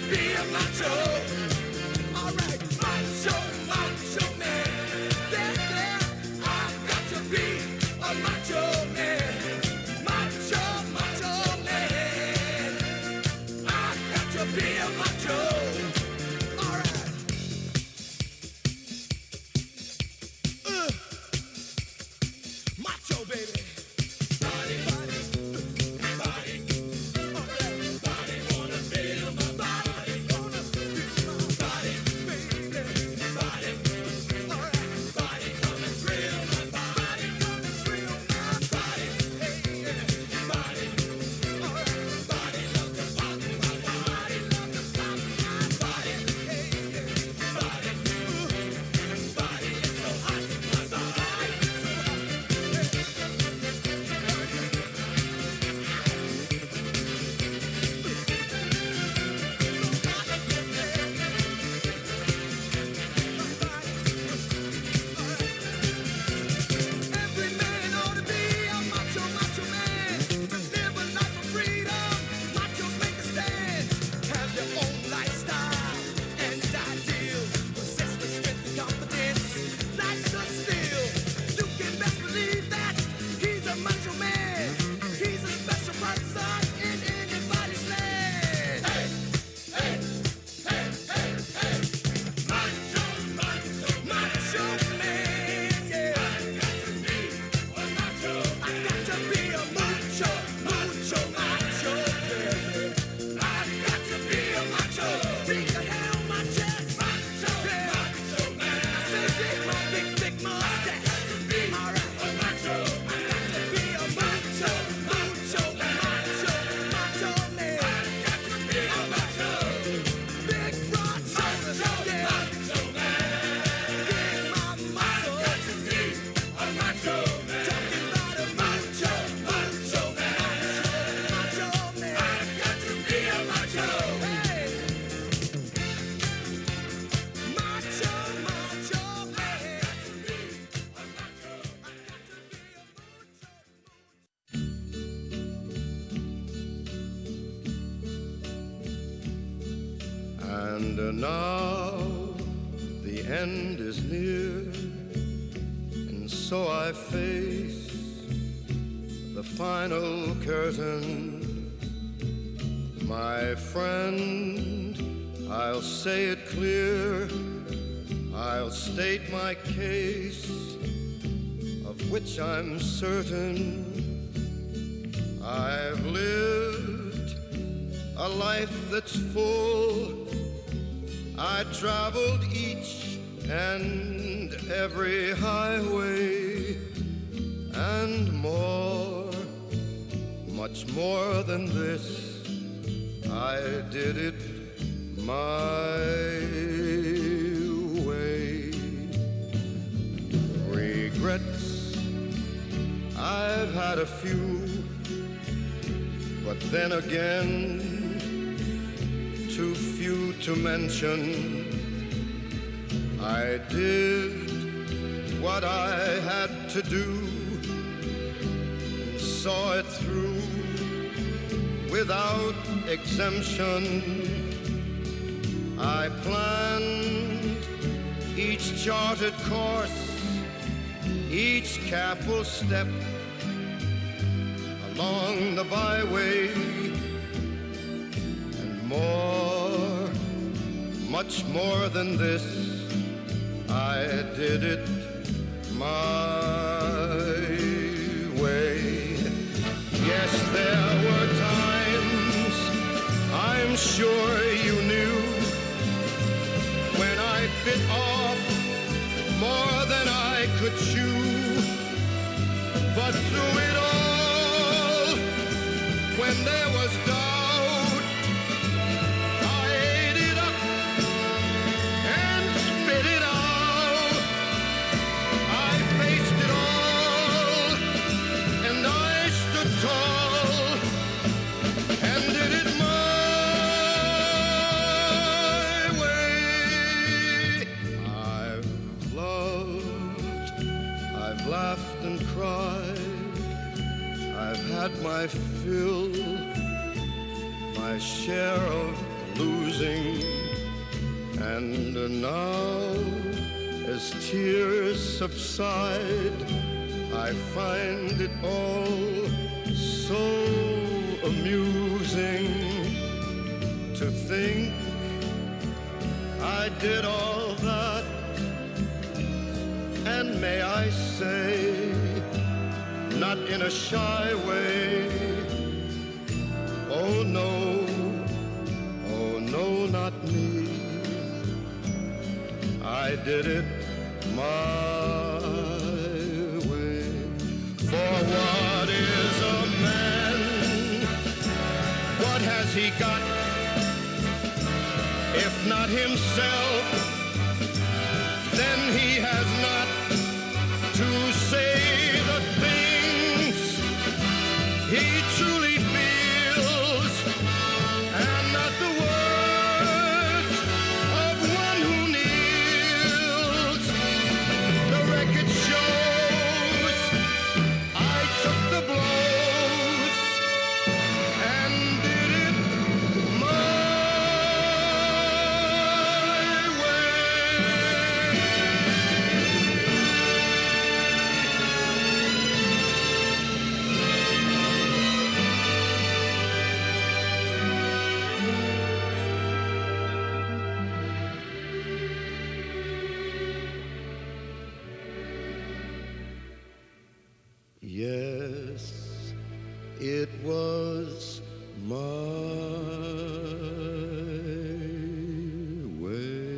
be a macho. All right, macho, macho man. Yeah, yeah, I've got to be a macho man. Macho, macho man. I've got to be a macho. All right. Macho, baby. Body, body, body. Oh, yeah. Body wanna feel my body. Wanna feel my body, baby. Body. All right. Body come and thrill my body. Come and thrill my body. Hey, yeah. Body. All right. Body love to pop my body. Love to pop my body. Hey, yeah. Body. Body is so hot. My body is so hot. Every man ought to be a macho, macho man. To live a life of freedom, machos make a stand. Have their own lifestyle and ideals. Possess the strength and confidence. Life's a steal. You can best believe that he's a macho man. He's a special person in anybody's land. Hey, hey, hey, hey, hey. Macho, macho, macho man, yeah. I've got to be a macho. I've got to be a macho, macho, macho, yeah. I've got to be a macho. Beat the hell on my chest, macho, yeah. Macho man. I say dig my big, big mustache. I've got to be all right. A macho. I've got to be a macho, macho, macho, macho man. I've got to be a macho. Big broad shoulders, yeah. Macho man. Dig my muscles. I've got to be a macho man. Talking about a macho, macho man. Macho man. I've got to be a macho. Hey. Macho, macho man. And now the end is near, and so I face the final curtain. My friend, I'll say it clear, I'll state my case, of which I'm certain. I've lived a life that's full. I traveled each and every highway and more, much more than this. I did it my way. Regrets, I've had a few, but then again, too few to mention. I did what I had to do, saw it through without exemption. I planned each charted course, each careful step along the byway, and more, much more than this, I did it my way. Yes, there were times, I'm sure you knew, when I bit off more than I could chew. But through it all, when there was doubt, I ate it up and spit it out. I faced it all, and I stood tall and did it my way. I've loved, I've laughed and cried, I've had my fill, my share of losing. And now, as tears subside, I find it all so amusing to think I did all that. And may I say, not in a shy way, oh no, not me. I did it my way. For what is a man? What has he got? If not himself, then he has not to say the things he truly feels, and not the words of one who kneels. The record shows I took the blows and did it my Yes, it was my way.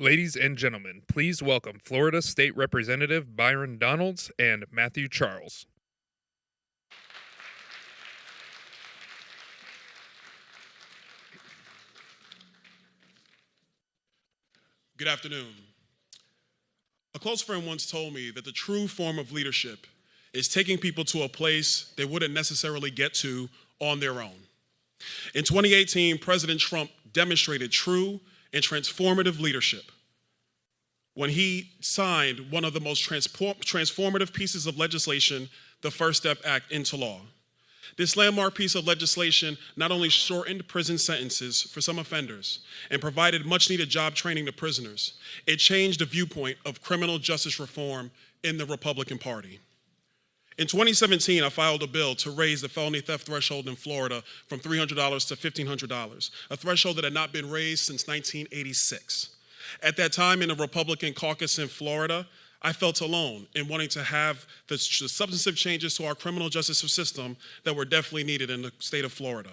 Ladies and gentlemen, please welcome Florida State Representative Byron Donalds and Matthew Charles. Good afternoon. A close friend once told me that the true form of leadership is taking people to a place they wouldn't necessarily get to on their own. In 2018, President Trump demonstrated true and transformative leadership. when he signed one of the most transformative pieces of legislation, the First Step Act, into law. This landmark piece of legislation not only shortened prison sentences for some offenders and provided much-needed job training to prisoners, it changed the viewpoint of criminal justice reform in the Republican Party. In 2017, I filed a bill to raise the felony theft threshold in Florida from $300 to $1,500, a threshold that had not been raised since 1986. At that time, in the Republican caucus in Florida, I felt alone in wanting to have the substantive changes to our criminal justice system that were definitely needed in the state of Florida.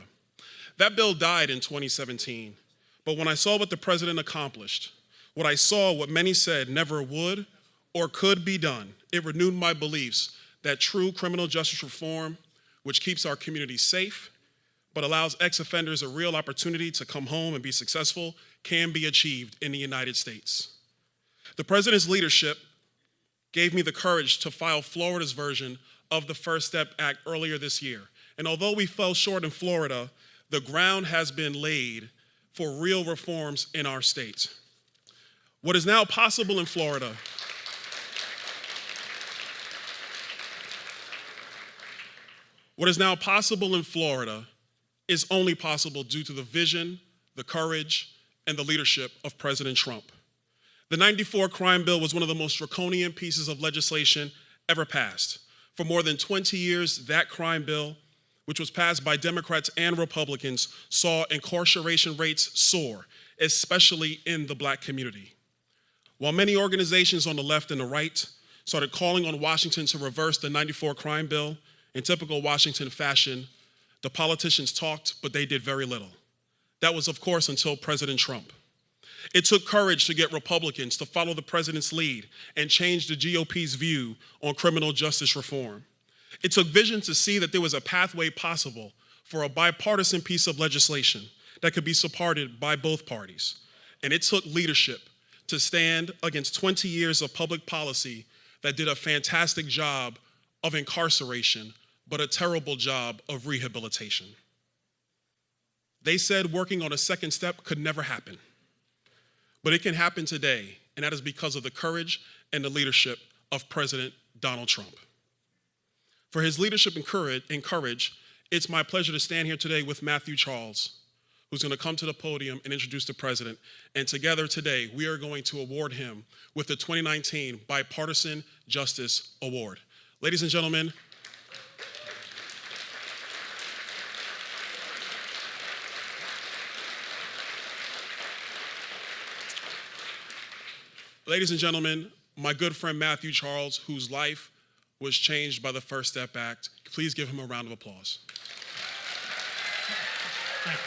That bill died in 2017, but when I saw what the president accomplished, what many said never would or could be done, it renewed my beliefs that true criminal justice reform, which keeps our communities safe, but allows ex-offenders a real opportunity to come home and be successful, can be achieved in the United States. The president's leadership gave me the courage to file Florida's version of the First Step Act earlier this year. And although we fell short in Florida, the ground has been laid for real reforms in our state. What is now possible in Florida is only possible due to the vision, the courage, and the leadership of President Trump. The '94 crime bill was one of the most draconian pieces of legislation ever passed. For more than 20 years, that crime bill, which was passed by Democrats and Republicans, saw incarceration rates soar, especially in the Black community. While many organizations on the left and the right started calling on Washington to reverse the '94 crime bill, in typical Washington fashion, the politicians talked, but they did very little. That was, of course, until President Trump. It took courage to get Republicans to follow the president's lead and change the GOP's view on criminal justice reform. It took vision to see that there was a pathway possible for a bipartisan piece of legislation that could be supported by both parties. And it took leadership to stand against 20 years of public policy that did a fantastic job of incarceration, but a terrible job of rehabilitation. They said working on a second step could never happen. But it can happen today, and that is because of the courage and the leadership of President Donald Trump. For his leadership and courage, it's my pleasure to stand here today with Matthew Charles, who's going to come to the podium and introduce the president. And together today, we are going to award him with the 2019 Bipartisan Justice Award. Ladies and gentlemen, my good friend Matthew Charles, whose life was changed by the First Step Act. Please give him a round of applause. Thank you.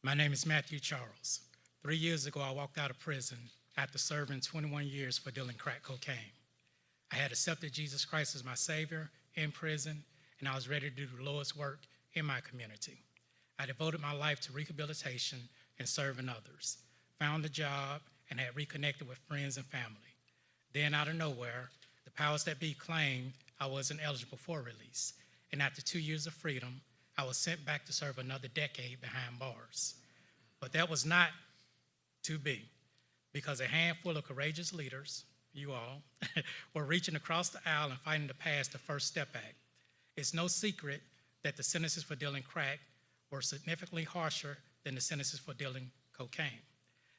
My name is Matthew Charles. 3 years ago, I walked out of prison after serving 21 years for dealing crack cocaine. I had accepted Jesus Christ as my Savior in prison, and I was ready to do the Lord's work in my community. I devoted my life to rehabilitation and serving others, found a job, and had reconnected with friends and family. Then, out of nowhere, the powers that be claimed I wasn't eligible for release, and after 2 years of freedom, I was sent back to serve another decade behind bars. But that was not to be, because a handful of courageous leaders, you all, were reaching across the aisle and fighting to pass the First Step Act. It's no secret that the sentences for dealing crack were significantly harsher than the sentences for dealing cocaine.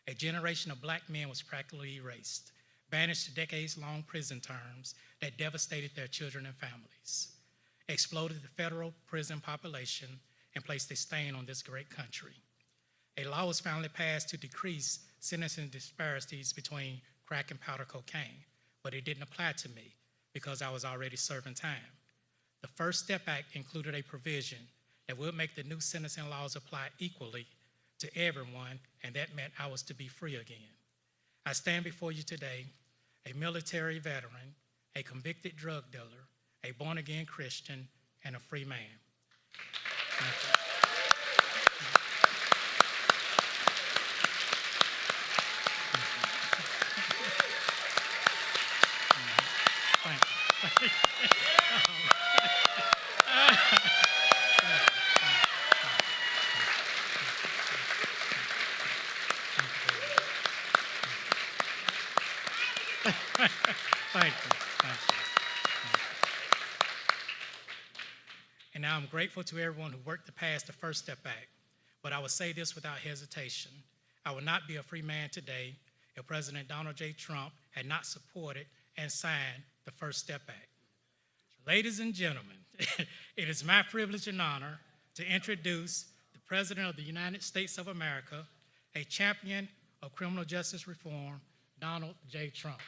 A generation of Black men was practically erased, banished to decades-long prison terms that devastated their children and families, exploded the federal prison population, and placed a stain on this great country. A law was finally passed to decrease sentencing disparities between crack and powder cocaine, but it didn't apply to me because I was already serving time. The First Step Act included a provision that would make the new sentencing laws apply equally to everyone, and that meant I was to be free again. I stand before you today, a military veteran, a convicted drug dealer, a born-again Christian, and a free man. Thank you. Thank you. Thank you. Thank you. And now I'm grateful to everyone who worked to pass the First Step Act. But I will say this without hesitation. I would not be a free man today if President Donald J. Trump had not supported and signed the First Step Act. Ladies and gentlemen, it is my privilege and honor to introduce the President of the United States of America, a champion of criminal justice reform, Donald J. Trump.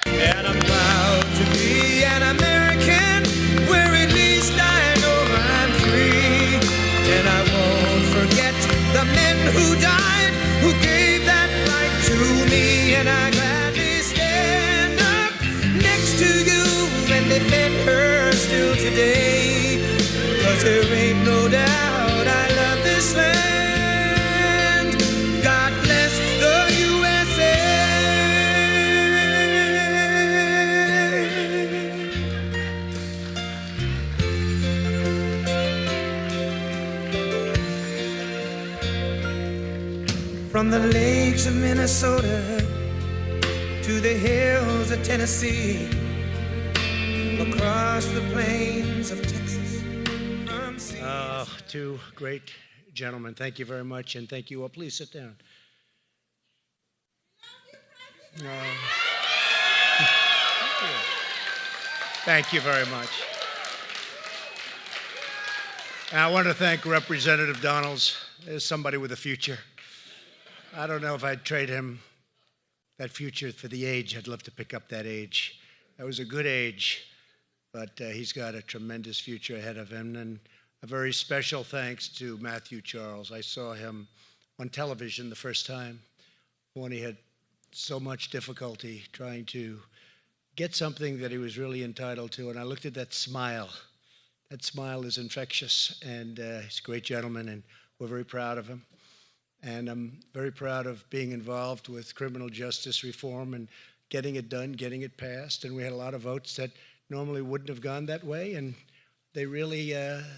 And I'm proud to be an American, where at least I know I'm free. And I won't forget the men who died, who gave that right to me. And I gladly stand up next to you and defend her still today. 'Cause there ain't no doubt I love this land. God bless the USA. From the lakes of Minnesota to the hills of Tennessee, across the plains of Texas, from sea. Two great gentlemen, thank you very much, and thank you all. Please sit down. Thank you very much. And I want to thank Representative Donalds as somebody with a future. I don't know if I'd trade him that future for the age. I'd love to pick up that age. That was a good age, but he's got a tremendous future ahead of him. And a very special thanks to Matthew Charles. I saw him on television the first time when he had so much difficulty trying to get something that he was really entitled to. And I looked at that smile. That smile is infectious, and he's a great gentleman, and we're very proud of him. And I'm very proud of being involved with criminal justice reform and getting it done, getting it passed. And we had a lot of votes that normally wouldn't have gone that way. And they really,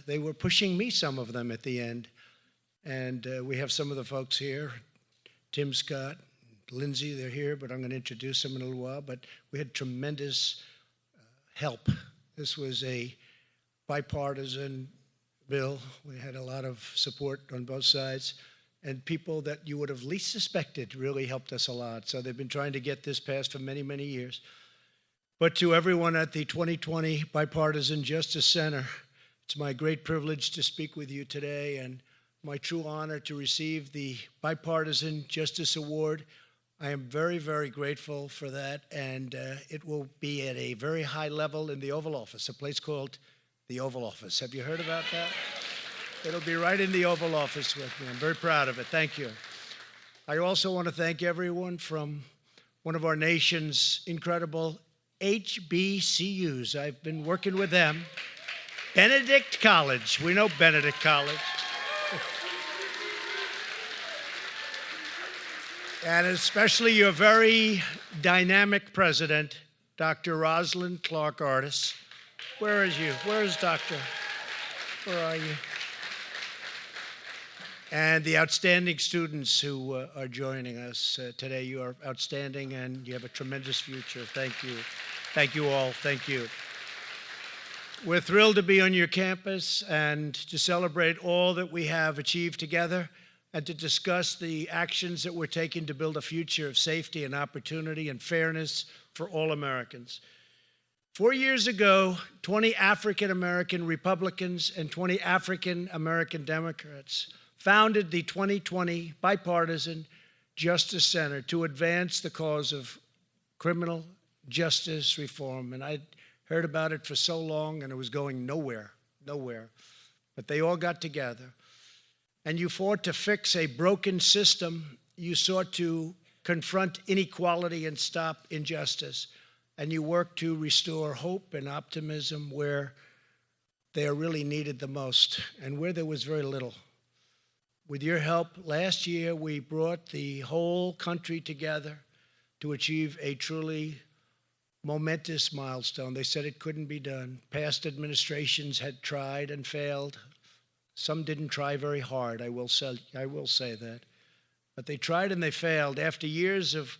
they were pushing me, some of them, at the end. And we have some of the folks here, Tim Scott, Lindsay, they're here, but I'm going to introduce them in a little while. But we had tremendous help. This was a bipartisan bill. We had a lot of support on both sides. And people that you would have least suspected really helped us a lot. So they've been trying to get this passed for many, many years. But to everyone at the 2020 Bipartisan Justice Center, it's my great privilege to speak with you today and my true honor to receive the Bipartisan Justice Award. I am very, very grateful for that, and it will be at a very high level in the Oval Office, a place called the Oval Office. Have you heard about that? It'll be right in the Oval Office with me. I'm very proud of it. Thank you. I also want to thank everyone from one of our nation's incredible HBCUs. I've been working with them. Benedict College. We know Benedict College. And especially your very dynamic president, Dr. Rosalind Clark Artis. Where is you? Where is Doctor? Where are you? And the outstanding students who are joining us today. You are outstanding, and you have a tremendous future. Thank you. Thank you all. Thank you. We're thrilled to be on your campus and to celebrate all that we have achieved together and to discuss the actions that we're taking to build a future of safety and opportunity and fairness for all Americans. 4 years ago, 20 African-American Republicans and 20 African-American Democrats founded the 2020 Bipartisan Justice Center to advance the cause of criminal justice reform. And I'd heard about it for so long, and it was going nowhere. But they all got together. And you fought to fix a broken system. You sought to confront inequality and stop injustice. And you worked to restore hope and optimism where they are really needed the most and where there was very little. With your help, last year we brought the whole country together to achieve a truly momentous milestone. They said it couldn't be done. Past administrations had tried and failed. Some didn't try very hard, I will say that. But they tried and they failed. After years of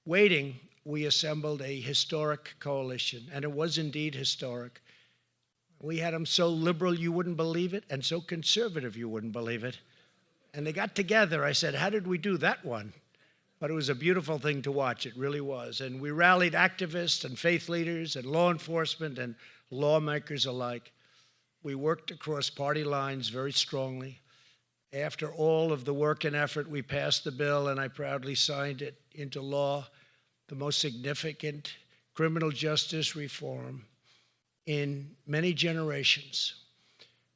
waiting, we assembled a historic coalition, and it was indeed historic. We had them so liberal you wouldn't believe it, and so conservative you wouldn't believe it. And they got together. I said, how did we do that one? But it was a beautiful thing to watch. It really was. And we rallied activists and faith leaders and law enforcement and lawmakers alike. We worked across party lines very strongly. After all of the work and effort, we passed the bill, and I proudly signed it into law, the most significant criminal justice reform in many generations.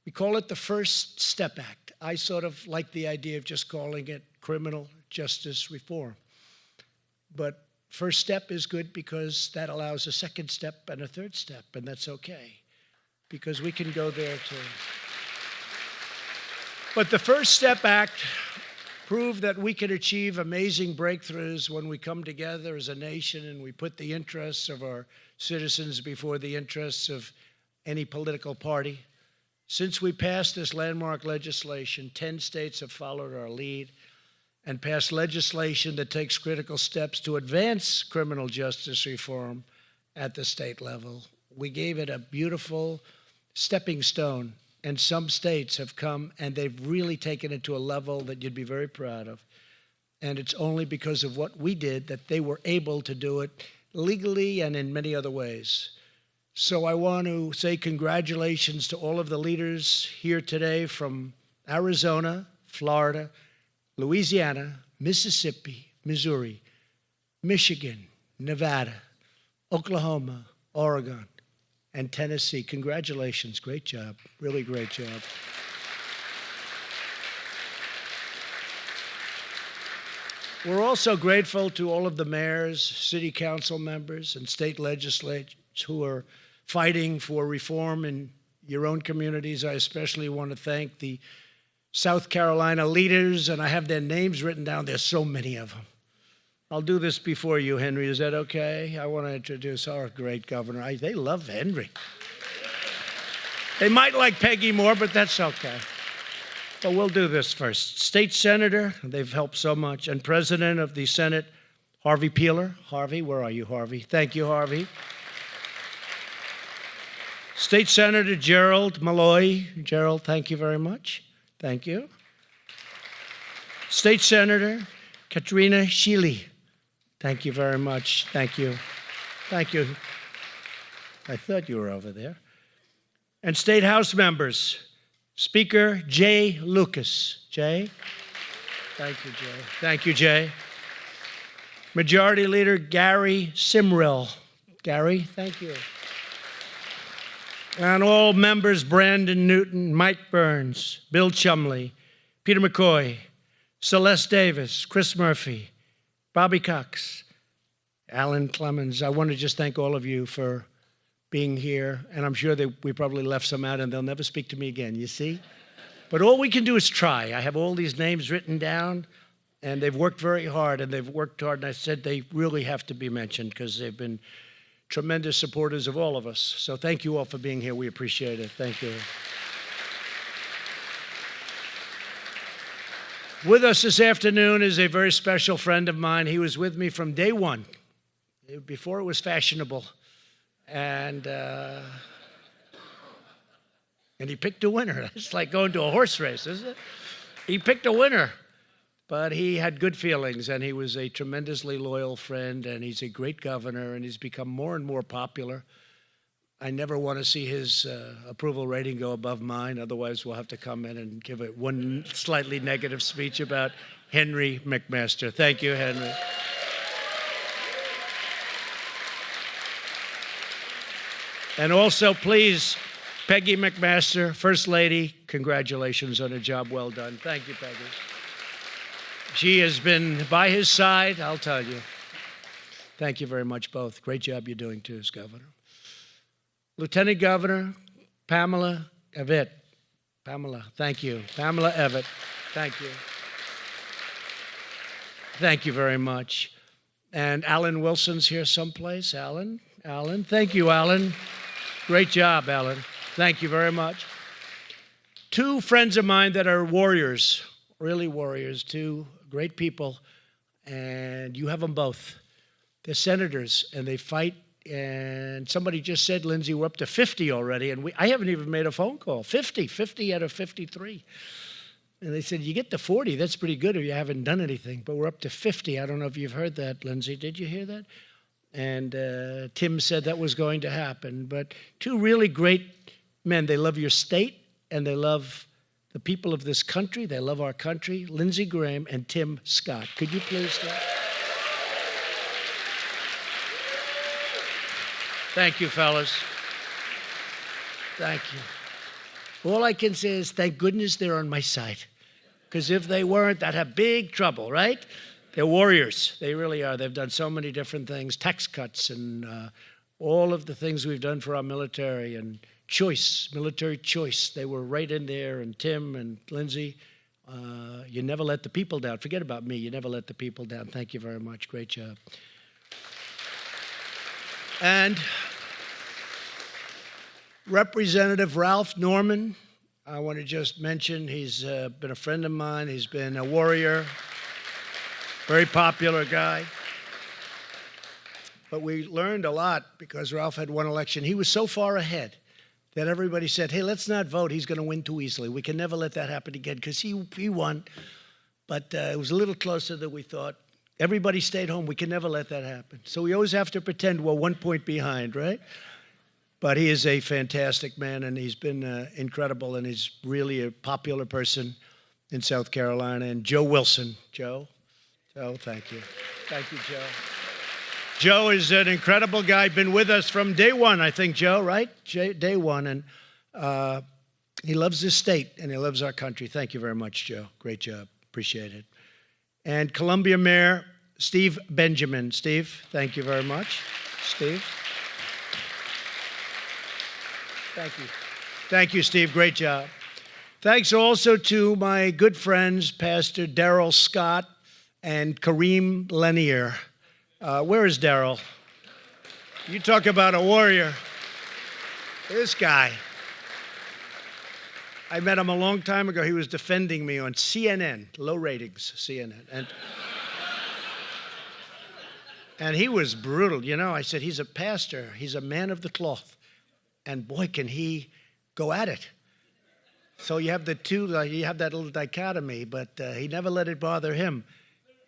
We call it the First Step Act. I sort of like the idea of just calling it criminal justice reform. But first step is good because that allows a second step and a third step, and that's okay, because we can go there too. But the First Step Act proved that we can achieve amazing breakthroughs when we come together as a nation and we put the interests of our citizens before the interests of any political party. Since we passed this landmark legislation, 10 states have followed our lead and passed legislation that takes critical steps to advance criminal justice reform at the state level. We gave it a beautiful stepping stone, and some states have come and they've really taken it to a level that you'd be very proud of. And it's only because of what we did that they were able to do it legally and in many other ways. So I want to say congratulations to all of the leaders here today from Arizona, Florida, Louisiana, Mississippi, Missouri, Michigan, Nevada, Oklahoma, Oregon, and Tennessee. Congratulations. Great job. Really great job. We're also grateful to all of the mayors, city council members, and state legislators who are fighting for reform in your own communities. I especially want to thank the South Carolina leaders, and I have their names written down. There's so many of them. I'll do this before you, Henry. Is that okay? I want to introduce our great governor. They love Henry. They might like Peggy more, but that's okay. But we'll do this first. State Senator, they've helped so much, and President of the Senate, Harvey Peeler. Harvey, where are you, Harvey? Thank you, Harvey. State Senator Gerald Malloy. Gerald, thank you very much. Thank you. State Senator Katrina Shealy. Thank you very much. Thank you. Thank you. I thought you were over there. And State House members, Speaker Jay Lucas. Jay? Thank you, Jay. Thank you, Jay. Majority Leader Gary Simrill. Gary, thank you. And all members, Brandon Newton, Mike Burns, Bill Chumley, Peter McCoy, Celeste Davis, Chris Murphy, Bobby Cox, Alan Clemens. I want to just thank all of you for being here. And I'm sure that we probably left some out and they'll never speak to me again, you see? But all we can do is try. I have all these names written down, and they've worked very hard, and I said they really have to be mentioned because they've been tremendous supporters of all of us. So thank you all for being here. We appreciate it. Thank you. With us this afternoon is a very special friend of mine. He was with me from day one, before it was fashionable. And he picked a winner. It's like going to a horse race, isn't it? He picked a winner. But he had good feelings, and he was a tremendously loyal friend, and he's a great governor, and he's become more and more popular. I never want to see his approval rating go above mine. Otherwise, we'll have to come in and give it one slightly negative speech about Henry McMaster. Thank you, Henry. And also, please, Peggy McMaster, First Lady, congratulations on a job well done. Thank you, Peggy. She has been by his side, I'll tell you. Thank you very much, both. Great job you're doing, too, as governor. Lieutenant Governor Pamela Evett. Pamela, thank you. Pamela Evett, thank you. Thank you very much. And Alan Wilson's here someplace. Alan, thank you, Alan. Great job, Alan. Thank you very much. Two friends of mine that are warriors, really warriors, two great people, and you have them both. They're senators, and they fight. And somebody just said, Lindsay, we're up to 50 already, and I haven't even made a phone call. 50 out of 53. And they said, you get to 40, that's pretty good if you haven't done anything. But we're up to 50. I don't know if you've heard that, Lindsay. Did you hear that? And Tim said that was going to happen. But two really great men. They love your state, and they love the people of this country. They love our country. Lindsey Graham and Tim Scott. Could you please stand? Thank you, fellas. Thank you. All I can say is thank goodness they're on my side. Because if they weren't, I'd have big trouble, right? They're warriors. They really are. They've done so many different things, tax cuts and all of the things we've done for our military and choice, military choice. They were right in there, and Tim and Lindsay, you never let the people down. Forget about me. You never let the people down. Thank you very much. Great job. And Representative Ralph Norman, I want to just mention he's been a friend of mine. He's been a warrior, very popular guy. But we learned a lot because Ralph had one election. He was so far ahead that everybody said, hey, let's not vote. He's going to win too easily. We can never let that happen again because he won. But it was a little closer than we thought. Everybody stayed home. We can never let that happen. So we always have to pretend we're 1 point behind, right? But he is a fantastic man, and he's been incredible, and he's really a popular person in South Carolina. And Joe Wilson. Joe, thank you. Thank you, Joe. Joe is an incredible guy, been with us from day one, I think, Joe, right? Day one, and he loves this state, and he loves our country. Thank you very much, Joe. Great job. Appreciate it. And Columbia Mayor Steve Benjamin. Steve, thank you very much. Steve. Thank you. Thank you, Steve. Great job. Thanks also to my good friends, Pastor Darrell Scott and Kareem Lanier. Where is Darrell? You talk about a warrior. This guy. I met him a long time ago. He was defending me on CNN, low ratings, CNN. And he was brutal. You know, I said, he's a pastor. He's a man of the cloth. And boy, can he go at it. So you have the two, you have that little dichotomy, but he never let it bother him.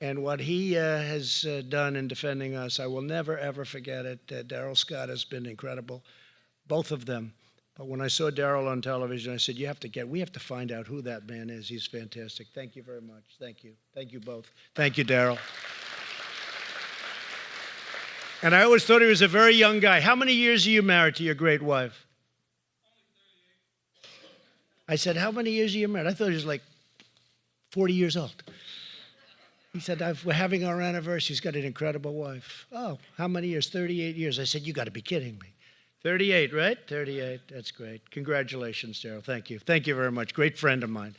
And what he has done in defending us, I will never, ever forget it. Darrell Scott has been incredible, both of them. But when I saw Darrell on television, I said, we have to find out who that man is. He's fantastic. Thank you very much. Thank you. Thank you both. Thank you, Darrell. And I always thought he was a very young guy. How many years are you married to your great wife? I said, how many years are you married? I thought he was like 40 years old. He said, we're having our anniversary. He's got an incredible wife. Oh, how many years? 38 years. I said, you got to be kidding me. 38, right? 38. That's great. Congratulations, Darrell. Thank you. Thank you very much. Great friend of mine.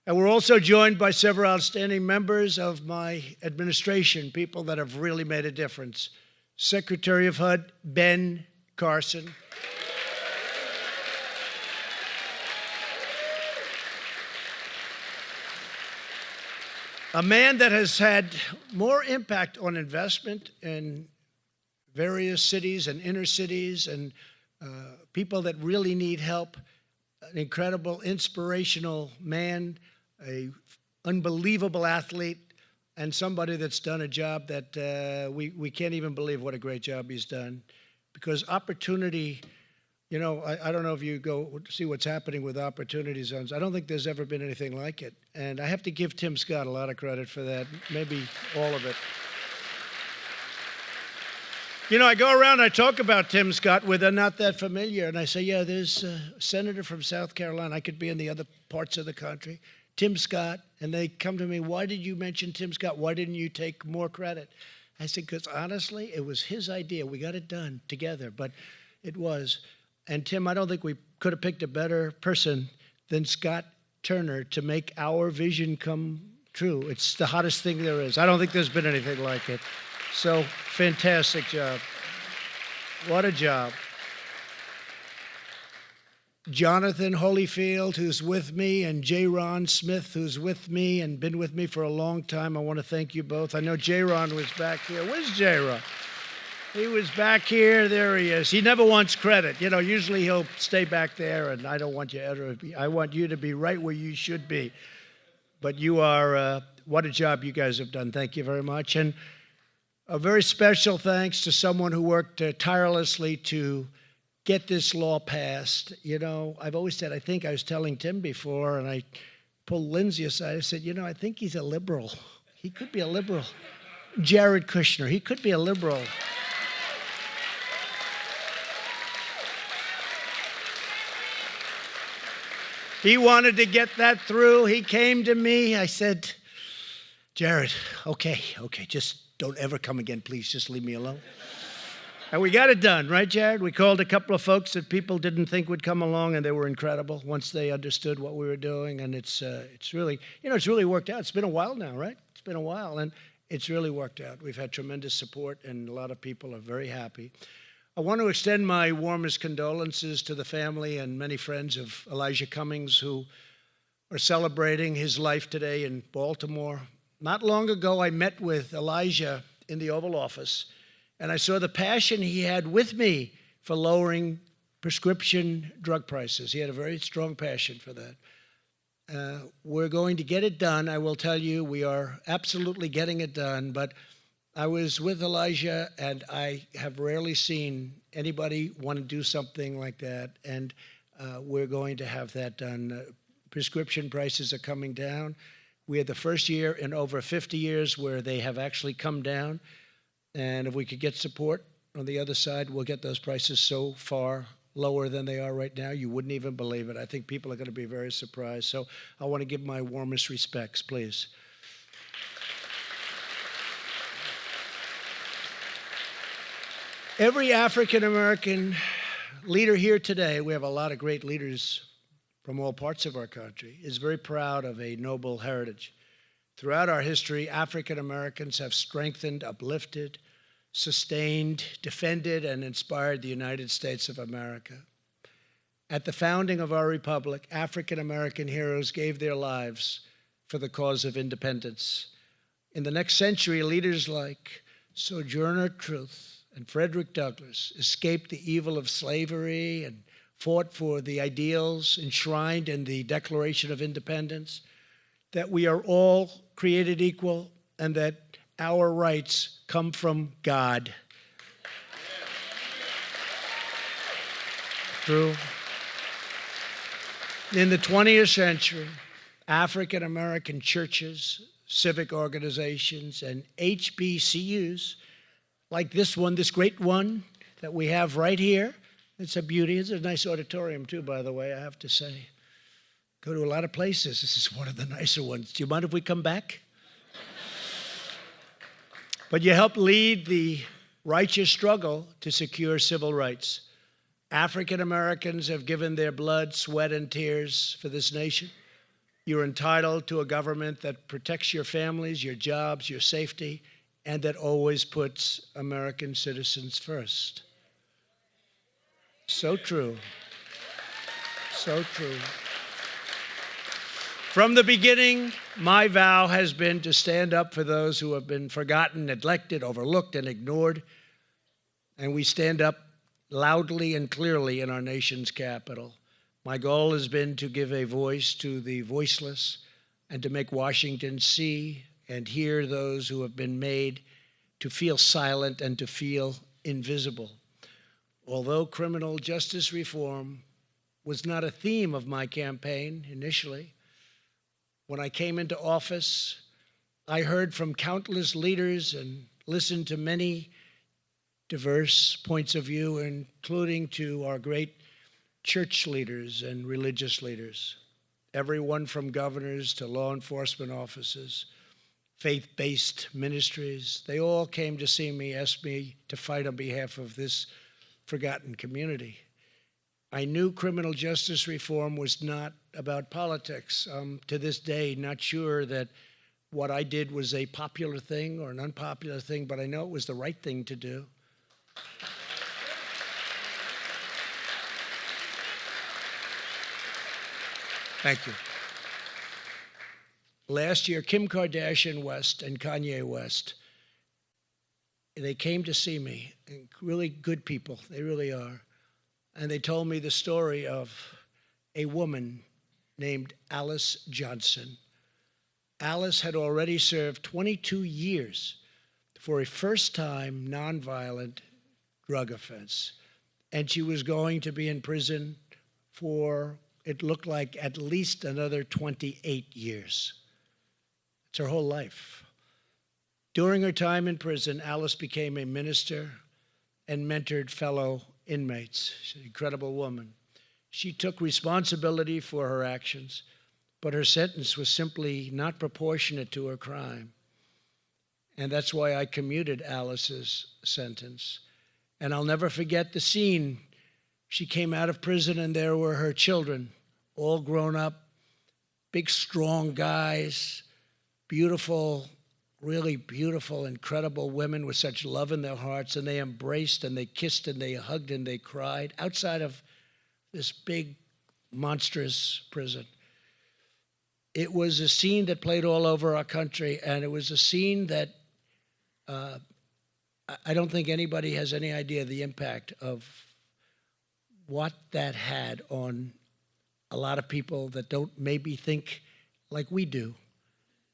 And we're also joined by several outstanding members of my administration, people that have really made a difference. Secretary of HUD, Ben Carson. A man that has had more impact on investment in various cities and inner cities and people that really need help. An incredible, inspirational man, an unbelievable athlete, and somebody that's done a job that we can't even believe what a great job he's done. Because opportunity, you know, I don't know if you go see what's happening with opportunity zones. I don't think there's ever been anything like it. And I have to give Tim Scott a lot of credit for that, maybe all of it. You know, I go around, I talk about Tim Scott where they're not that familiar, and I say, yeah, there's a senator from South Carolina. I could be in the other parts of the country. Tim Scott, and they come to me, why did you mention Tim Scott? Why didn't you take more credit? I said, because honestly, it was his idea. We got it done together, but it was. And Tim, I don't think we could have picked a better person than Scott Turner to make our vision come true. It's the hottest thing there is. I don't think there's been anything like it. So, fantastic job. What a job. Jonathan Holyfield, who's with me, and J-Ron Smith, who's with me and been with me for a long time. I want to thank you both. I know J-Ron was back here. Where's J-Ron? He was back here. There he is. He never wants credit. You know, usually he'll stay back there, and I don't want you ever to be. I want you to be right where you should be. But you are, what a job you guys have done. Thank you very much. And a very special thanks to someone who worked tirelessly to get this law passed. You know, I've always said, I was telling Tim before, and I pulled Lindsay aside. I said, you know, I think he's a liberal. He could be a liberal. Jared Kushner, he could be a liberal. He wanted to get that through. He came to me. I said, Jared, okay, just don't ever come again, please. Just leave me alone. And we got it done, right, Jared? We called a couple of folks that people didn't think would come along, and they were incredible once they understood what we were doing. And it's really, it's really worked out. It's been a while now, right? It's been a while, and it's really worked out. We've had tremendous support, and a lot of people are very happy. I want to extend my warmest condolences to the family and many friends of Elijah Cummings, who are celebrating his life today in Baltimore. Not long ago, I met with Elijah in the Oval Office, and I saw the passion he had with me for lowering prescription drug prices. He had a very strong passion for that. We're going to get it done. I will tell you, we are absolutely getting it done, but I was with Elijah, and I have rarely seen anybody want to do something like that, and we're going to have that done. Prescription prices are coming down. We had the first year in over 50 years where they have actually come down, and if we could get support on the other side, we'll get those prices so far lower than they are right now, you wouldn't even believe it. I think people are going to be very surprised, so I want to give my warmest respects, please. Every African-American leader here today, we have a lot of great leaders from all parts of our country, is very proud of a noble heritage. Throughout our history, African-Americans have strengthened, uplifted, sustained, defended, and inspired the United States of America. At the founding of our republic, African-American heroes gave their lives for the cause of independence. In the next century, leaders like Sojourner Truth and Frederick Douglass escaped the evil of slavery and fought for the ideals enshrined in the Declaration of Independence, that we are all created equal and that our rights come from God. True. In the 20th century, African American churches, civic organizations, and HBCUs like this one, this great one that we have right here. It's a beauty. It's a nice auditorium, too, by the way, I have to say. Go to a lot of places. This is one of the nicer ones. Do you mind if we come back? But you help lead the righteous struggle to secure civil rights. African Americans have given their blood, sweat, and tears for this nation. You're entitled to a government that protects your families, your jobs, your safety, and that always puts American citizens first. So true. So true. From the beginning, my vow has been to stand up for those who have been forgotten, neglected, overlooked, and ignored. And we stand up loudly and clearly in our nation's capital. My goal has been to give a voice to the voiceless and to make Washington see and hear those who have been made to feel silent and to feel invisible. Although criminal justice reform was not a theme of my campaign initially, when I came into office, I heard from countless leaders and listened to many diverse points of view, including to our great church leaders and religious leaders, everyone from governors to law enforcement officers, faith-based ministries. They all came to see me, asked me to fight on behalf of this forgotten community. I knew criminal justice reform was not about politics. To this day, not sure that what I did was a popular thing or an unpopular thing, but I know it was the right thing to do. Thank you. Last year, Kim Kardashian West and Kanye West, they came to see me, really good people, they really are. And they told me the story of a woman named Alice Johnson. Alice had already served 22 years for a first-time nonviolent drug offense. And she was going to be in prison for, it looked like, at least another 28 years. It's her whole life. During her time in prison, Alice became a minister and mentored fellow inmates. She's an incredible woman. She took responsibility for her actions, but her sentence was simply not proportionate to her crime. And that's why I commuted Alice's sentence. And I'll never forget the scene. She came out of prison and there were her children, all grown up, big, strong guys, beautiful, really beautiful, incredible women with such love in their hearts, and they embraced and they kissed and they hugged and they cried outside of this big, monstrous prison. It was a scene that played all over our country, and it was a scene that I don't think anybody has any idea the impact of what that had on a lot of people that don't maybe think like we do.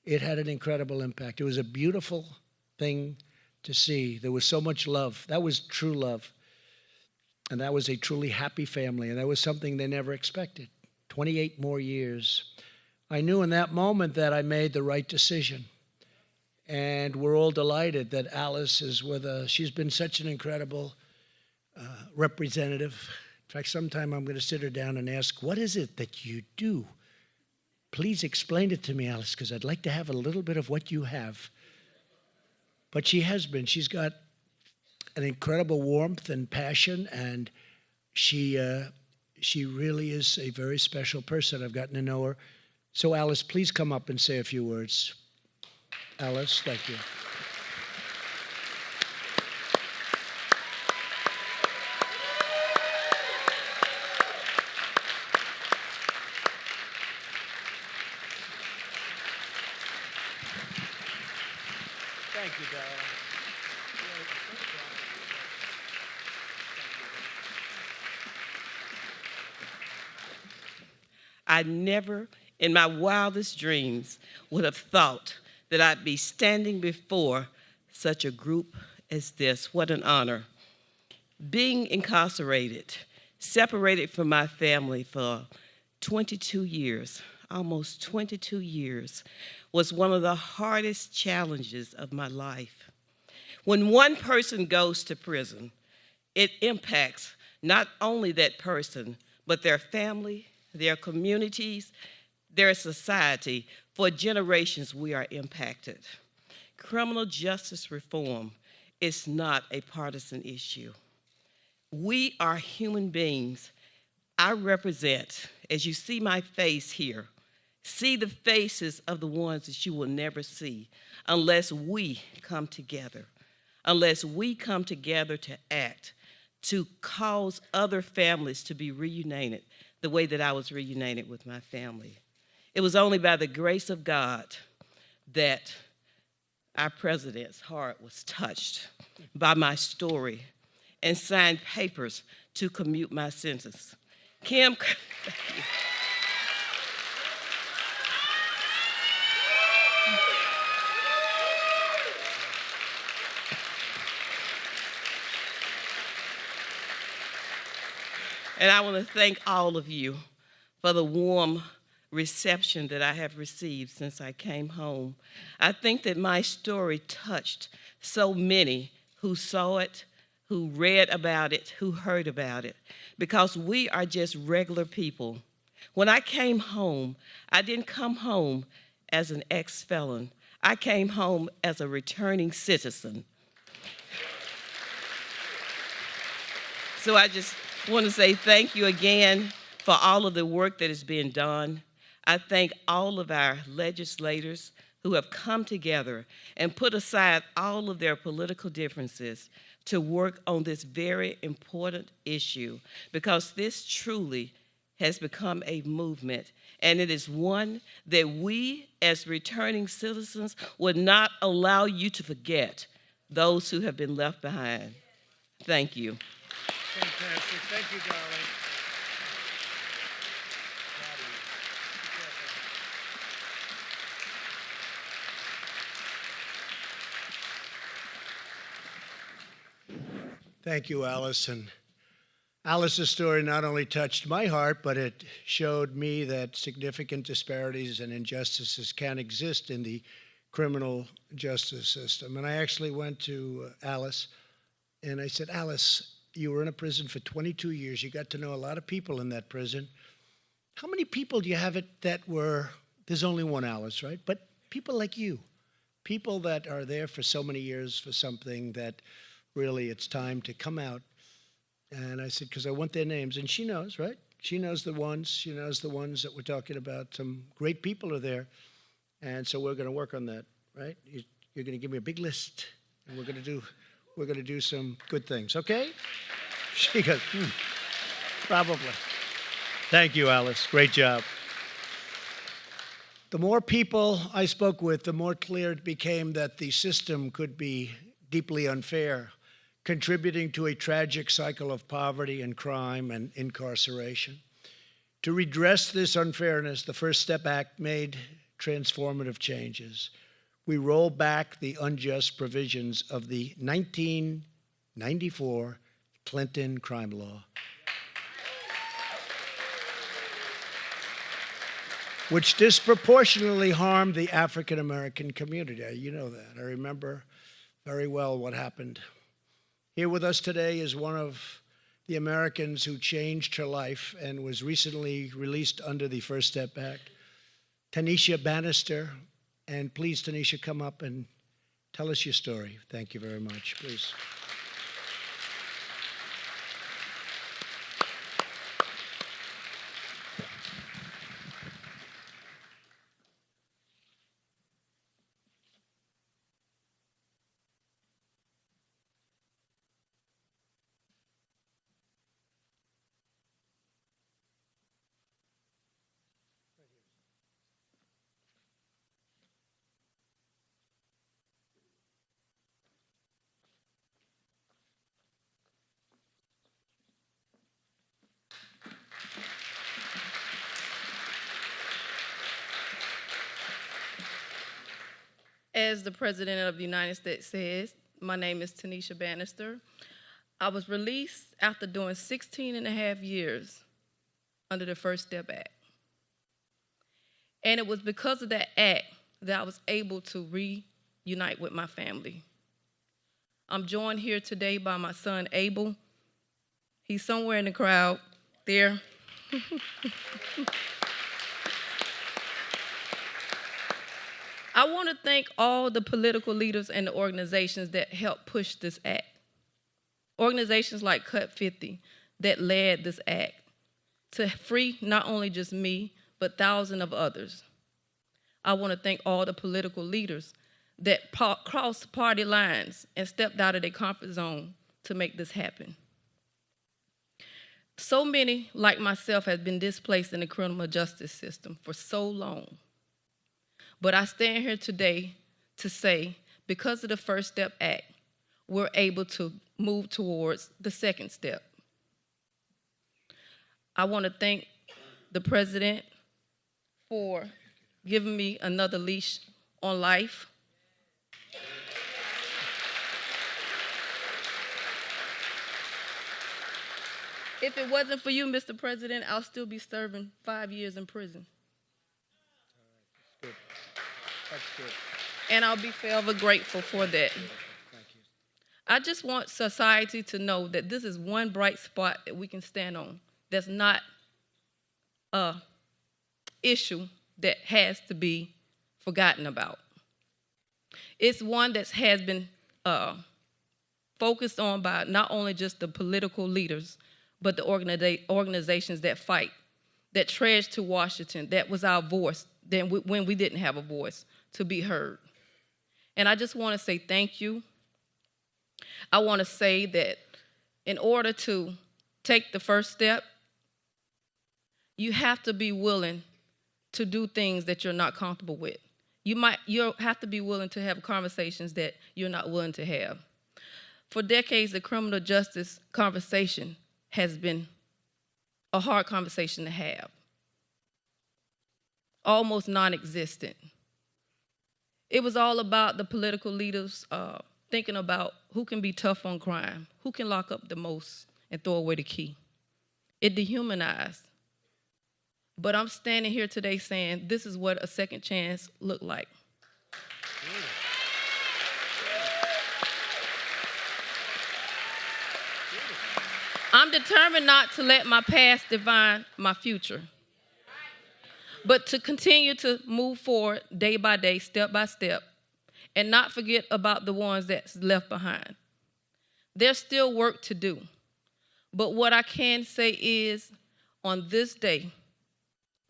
It had an incredible impact. It was a beautiful thing to see. There was so much love. That was true love. And that was a truly happy family. And that was something they never expected. 28 more years. I knew in that moment that I made the right decision. And we're all delighted that Alice is with us. She's been such an incredible representative. In fact, sometime I'm going to sit her down and ask, what is it that you do? Please explain it to me, Alice, because I'd like to have a little bit of what you have. But she has been. She's got an incredible warmth and passion, and she really is a very special person. I've gotten to know her. So, Alice, please come up and say a few words. Alice, thank you. Thank you, darling. I never, in my wildest dreams, would have thought that I'd be standing before such a group as this. What an honor. Being incarcerated, separated from my family for 22 years, almost 22 years, was one of the hardest challenges of my life. When one person goes to prison, it impacts not only that person, but their family, their communities, their society. For generations, we are impacted. Criminal justice reform is not a partisan issue. We are human beings. I represent, as you see my face here, see the faces of the ones that you will never see unless we come together, unless we come together to act, to cause other families to be reunited the way that I was reunited with my family. It was only by the grace of God that our president's heart was touched by my story and signed papers to commute my sentence. Kim, and I want to thank all of you for the warm reception that I have received since I came home. I think that my story touched so many who saw it, who read about it, who heard about it, because we are just regular people. When I came home, I didn't come home as an ex-felon. I came home as a returning citizen. So I just want to say thank you again for all of the work that is being done. I thank all of our legislators who have come together and put aside all of their political differences to work on this very important issue, because this truly has become a movement, and it is one that we as returning citizens would not allow you to forget those who have been left behind. Thank you. Fantastic. Thank you, darling. Thank you, Alice. And Alice's story not only touched my heart, but it showed me that significant disparities and injustices can exist in the criminal justice system. And I actually went to Alice and I said, Alice, you were in a prison for 22 years. You got to know a lot of people in that prison. How many people do you have that were, there's only one Alice, right? But people like you, people that are there for so many years for something that really it's time to come out. And I said, because I want their names. And she knows, right? She knows the ones that we're talking about. Some great people are there. And so we're going to work on that, right? You're going to give me a big list, and we're going to do some good things, okay? She goes, probably. Thank you, Alice. Great job. The more people I spoke with, the more clear it became that the system could be deeply unfair, contributing to a tragic cycle of poverty and crime and incarceration. To redress this unfairness, the First Step Act made transformative changes. We rolled back the unjust provisions of the 1994 Clinton crime law, which disproportionately harmed the African American community. You know that. I remember very well what happened. Here with us today is one of the Americans who changed her life and was recently released under the First Step Act, Tanisha Bannister. And please, Tanisha, come up and tell us your story. Thank you very much. Please. As the President of the United States says, my name is Tanisha Bannister. I was released after doing 16 and a half years under the First Step Act. And it was because of that act that I was able to reunite with my family. I'm joined here today by my son, Abel. He's somewhere in the crowd there. I want to thank all the political leaders and the organizations that helped push this act. Organizations like Cut 50 that led this act to free not only just me, but thousands of others. I want to thank all the political leaders that crossed party lines and stepped out of their comfort zone to make this happen. So many, like myself, have been displaced in the criminal justice system for so long. But I stand here today to say, because of the First Step Act, we're able to move towards the second step. I want to thank the President for giving me another leash on life. If it wasn't for you, Mr. President, I'll still be serving 5 years in prison. Good. That's good. And I'll be forever grateful for that. Thank you. I just want society to know that this is one bright spot that we can stand on. That's not an issue that has to be forgotten about. It's one that has been focused on by not only just the political leaders, but the organizations that fight, that trudged to Washington, that was our voice when we didn't have a voice to be heard. And I just want to say thank you. I want to say that in order to take the first step, you have to be willing to do things that you're not comfortable with. You'll have to be willing to have conversations that you're not willing to have. For decades, the criminal justice conversation has been a hard conversation to have, almost non-existent. It was all about the political leaders thinking about who can be tough on crime, who can lock up the most and throw away the key. It dehumanized. But I'm standing here today saying this is what a second chance looked like. I'm determined not to let my past define my future, but to continue to move forward day by day, step by step, and not forget about the ones that's left behind. There's still work to do, but what I can say is, on this day,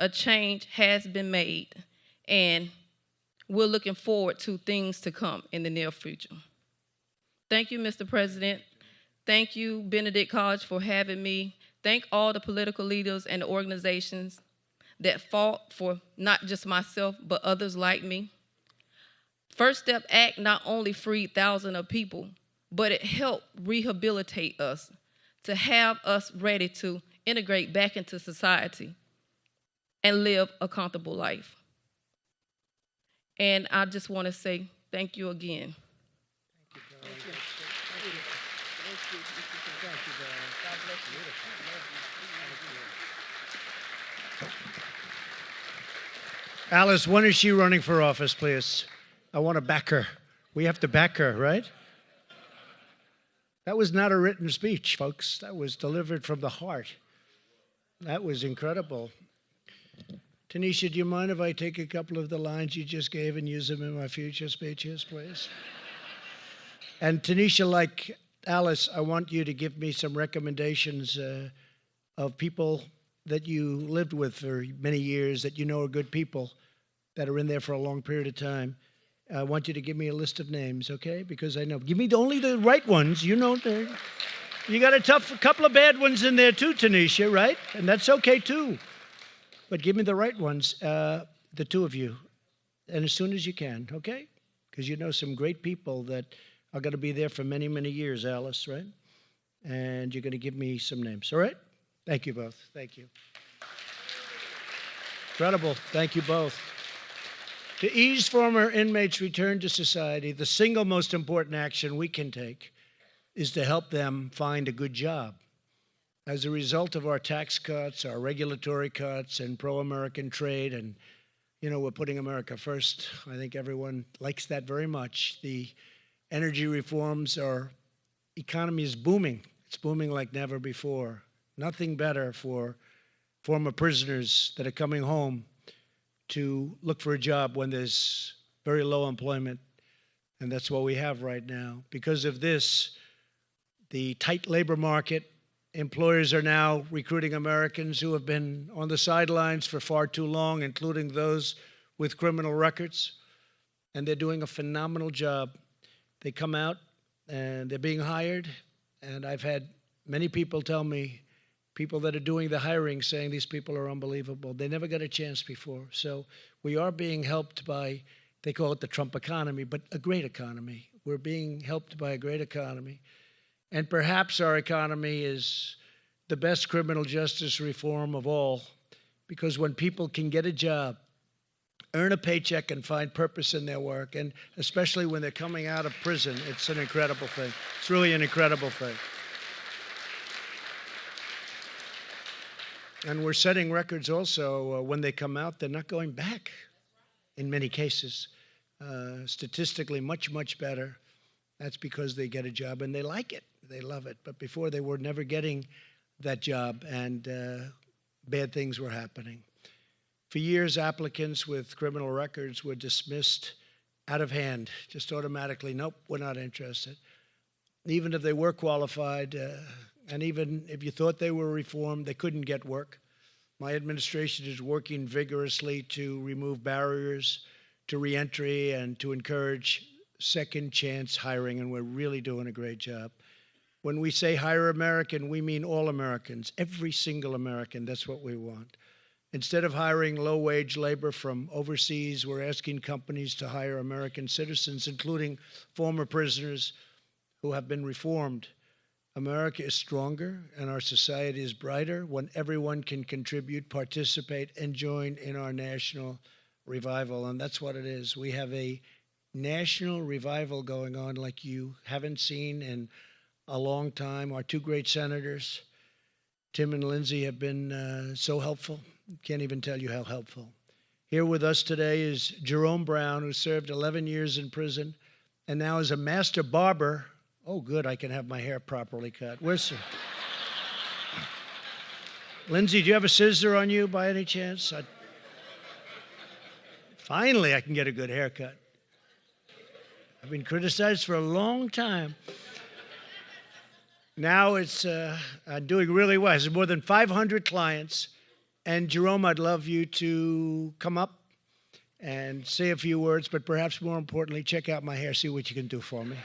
a change has been made, and we're looking forward to things to come in the near future. Thank you, Mr. President. Thank you, Benedict College, for having me. Thank all the political leaders and the organizations that fought for not just myself, but others like me. First Step Act not only freed thousands of people, but it helped rehabilitate us to have us ready to integrate back into society and live a comfortable life. And I just want to say thank you again. Alice, when is she running for office, please? I want to back her. We have to back her, right? That was not a written speech, folks. That was delivered from the heart. That was incredible. Tanisha, do you mind if I take a couple of the lines you just gave and use them in my future speeches, please? And Tanisha, like Alice, I want you to give me some recommendations of people that you lived with for many years that you know are good people that are in there for a long period of time. I want you to give me a list of names, okay? Because I know. Give me only the right ones. You know, you got a couple of bad ones in there too, Tanisha, right? And that's okay too. But give me the right ones, the two of you, and as soon as you can, okay? Because you know some great people that are going to be there for many, many years, Alice, right? And you're going to give me some names, all right? Thank you both. Thank you. Incredible. Thank you both. To ease former inmates' return to society, the single most important action we can take is to help them find a good job. As a result of our tax cuts, our regulatory cuts, and pro-American trade, and, you know, we're putting America first. I think everyone likes that very much. The energy reforms, our economy is booming. It's booming like never before. Nothing better for former prisoners that are coming home to look for a job when there's very low employment. And that's what we have right now. Because of this, the tight labor market, employers are now recruiting Americans who have been on the sidelines for far too long, including those with criminal records. And they're doing a phenomenal job. They come out and they're being hired. And I've had many people tell me, people that are doing the hiring, saying these people are unbelievable. They never got a chance before. So we are being helped by, they call it the Trump economy, but a great economy. We're being helped by a great economy. And perhaps our economy is the best criminal justice reform of all, because when people can get a job, earn a paycheck, and find purpose in their work, and especially when they're coming out of prison, it's an incredible thing. It's really an incredible thing. And we're setting records also. When they come out, they're not going back in many cases. Statistically, much, much better. That's because they get a job and they like it. They love it. But before, they were never getting that job, and bad things were happening. For years, applicants with criminal records were dismissed out of hand, just automatically. Nope, we're not interested. Even if they were qualified, and even if you thought they were reformed, they couldn't get work. My administration is working vigorously to remove barriers to reentry and to encourage second chance hiring, and we're really doing a great job. When we say hire American, we mean all Americans, every single American. That's what we want. Instead of hiring low-wage labor from overseas, we're asking companies to hire American citizens, including former prisoners who have been reformed. America is stronger and our society is brighter when everyone can contribute, participate, and join in our national revival. And that's what it is. We have a national revival going on like you haven't seen in a long time. Our two great senators, Tim and Lindsay, have been so helpful. Can't even tell you how helpful. Here with us today is Jerome Brown, who served 11 years in prison and now is a master barber. Oh, good, I can have my hair properly cut. Where's Lindsay, do you have a scissor on you by any chance? Finally, I can get a good haircut. I've been criticized for a long time. Now I'm doing really well. There's more than 500 clients. And Jerome, I'd love you to come up and say a few words, but perhaps more importantly, check out my hair, see what you can do for me.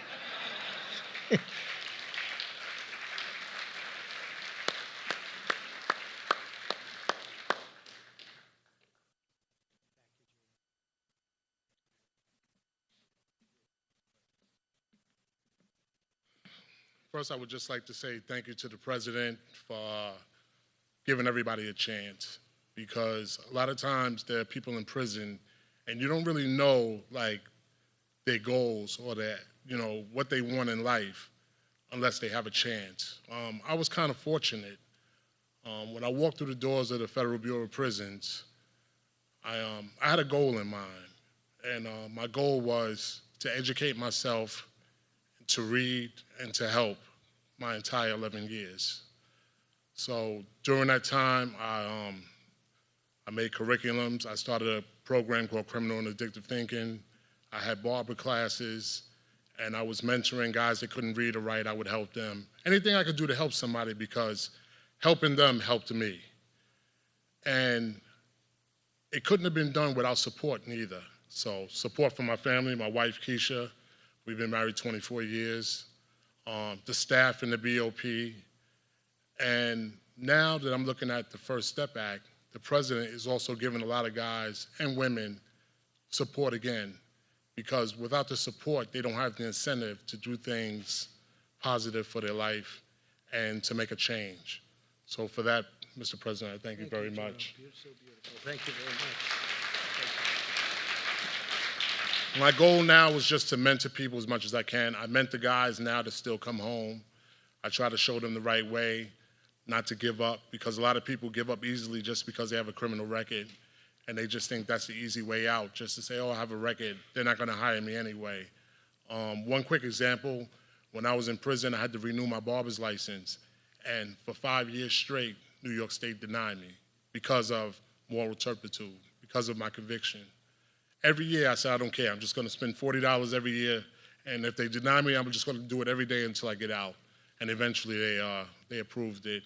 First, I would just like to say thank you to the president for giving everybody a chance, because a lot of times there are people in prison and you don't really know like their goals or their, what they want in life unless they have a chance. I was kind of fortunate. When I walked through the doors of the Federal Bureau of Prisons, I had a goal in mind, and my goal was to educate myself, to read, and to help my entire 11 years. So during that time, I made curriculums. I started a program called Criminal and Addictive Thinking. I had barber classes, and I was mentoring guys that couldn't read or write. I would help them. Anything I could do to help somebody, because helping them helped me. And it couldn't have been done without support neither. So support from my family, my wife, Keisha. We've been married 24 years. The staff in the BOP. And now that I'm looking at the First Step Act, the president is also giving a lot of guys and women support again, because without the support, they don't have the incentive to do things positive for their life and to make a change. So for that, Mr. President, I thank you very much. You're so beautiful. Thank you very much. My goal now is just to mentor people as much as I can. I mentor guys now to still come home. I try to show them the right way, not to give up, because a lot of people give up easily just because they have a criminal record, and they just think that's the easy way out, just to say, oh, I have a record, they're not gonna hire me anyway. One quick example, when I was in prison, I had to renew my barber's license, and for 5 years straight, New York State denied me because of moral turpitude, because of my conviction. Every year I said, I don't care, I'm just gonna spend $40 every year, and if they deny me, I'm just gonna do it every day until I get out. And eventually they approved it,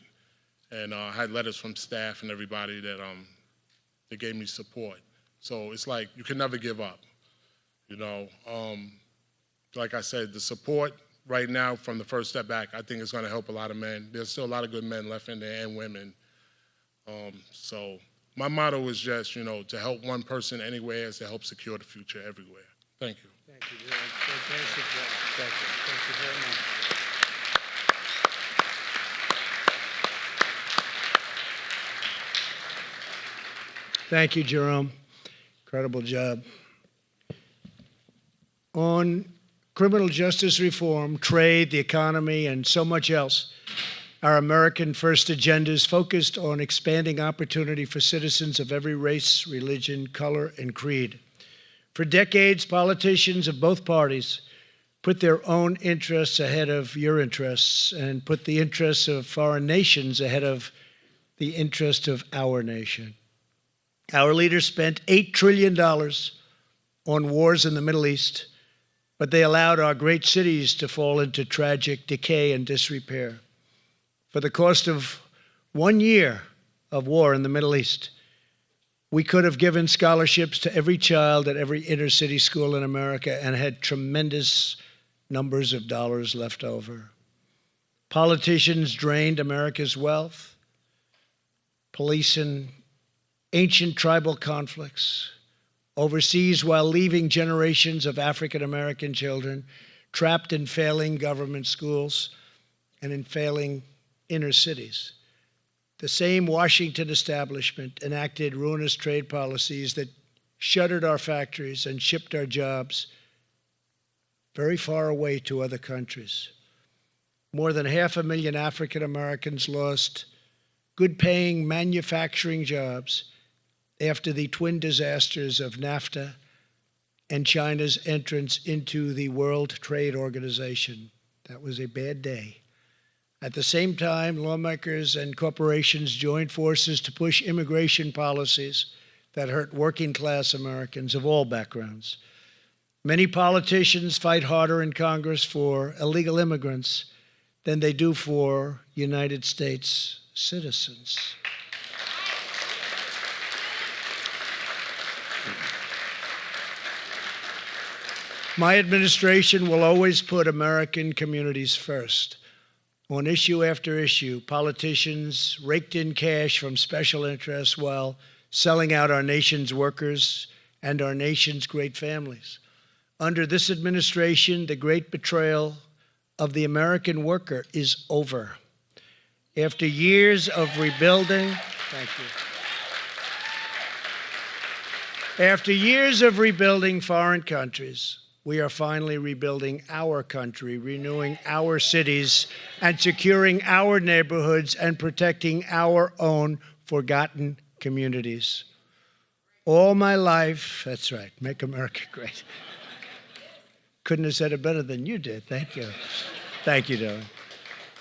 and I had letters from staff and everybody that they gave me support. So it's like, you can never give up, Like I said, the support right now from the First Step Back, I think is gonna help a lot of men. There's still a lot of good men left in there and women. So my motto is just, to help one person anywhere is to help secure the future everywhere. Thank you. Thank you. Fantastic job. Thank you. Thank you very much. Thank you, Jerome. Incredible job. On criminal justice reform, trade, the economy, and so much else, our American First agenda is focused on expanding opportunity for citizens of every race, religion, color, and creed. For decades, politicians of both parties put their own interests ahead of your interests and put the interests of foreign nations ahead of the interest of our nation. Our leaders spent $8 trillion on wars in the Middle East, but they allowed our great cities to fall into tragic decay and disrepair. For the cost of 1 year of war in the Middle East, we could have given scholarships to every child at every inner city school in America and had tremendous numbers of dollars left over. Politicians drained America's wealth. Police and ancient tribal conflicts overseas while leaving generations of African American children trapped in failing government schools and in failing inner cities. The same Washington establishment enacted ruinous trade policies that shuttered our factories and shipped our jobs very far away to other countries. More than 500,000 African Americans lost good-paying manufacturing jobs after the twin disasters of NAFTA and China's entrance into the World Trade Organization. That was a bad day. At the same time, lawmakers and corporations joined forces to push immigration policies that hurt working-class Americans of all backgrounds. Many politicians fight harder in Congress for illegal immigrants than they do for United States citizens. My administration will always put American communities first. On issue after issue, politicians raked in cash from special interests while selling out our nation's workers and our nation's great families. Under this administration, the great betrayal of the American worker is over. After years of rebuilding, thank you. After years of rebuilding foreign countries, we are finally rebuilding our country, renewing our cities, and securing our neighborhoods and protecting our own forgotten communities. All my life, that's right, make America great. Couldn't have said it better than you did. Thank you. Thank you, Jerome.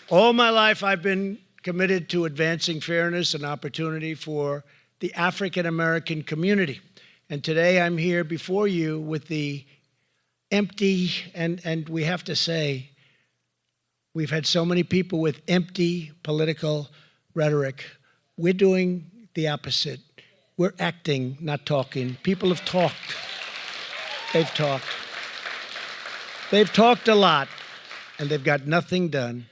All my life, I've been committed to advancing fairness and opportunity for the African American community. And today I'm here before you with the empty, and we have to say, we've had so many people with empty political rhetoric. We're doing the opposite. We're acting, not talking. People have talked. They've talked. They've talked a lot, and they've got nothing done.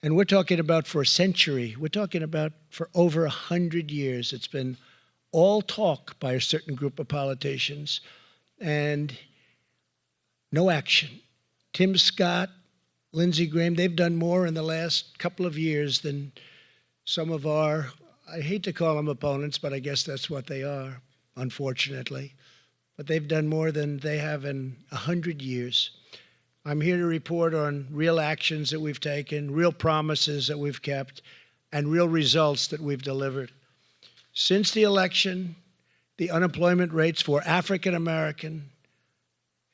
And we're talking about for a century. We're talking about for over 100 years. It's been all talk by a certain group of politicians, and no action. Tim Scott, Lindsey Graham, they've done more in the last couple of years than some of our, I hate to call them opponents, but I guess that's what they are, unfortunately. But they've done more than they have in 100 years. I'm here to report on real actions that we've taken, real promises that we've kept, and real results that we've delivered. Since the election, the unemployment rates for African American,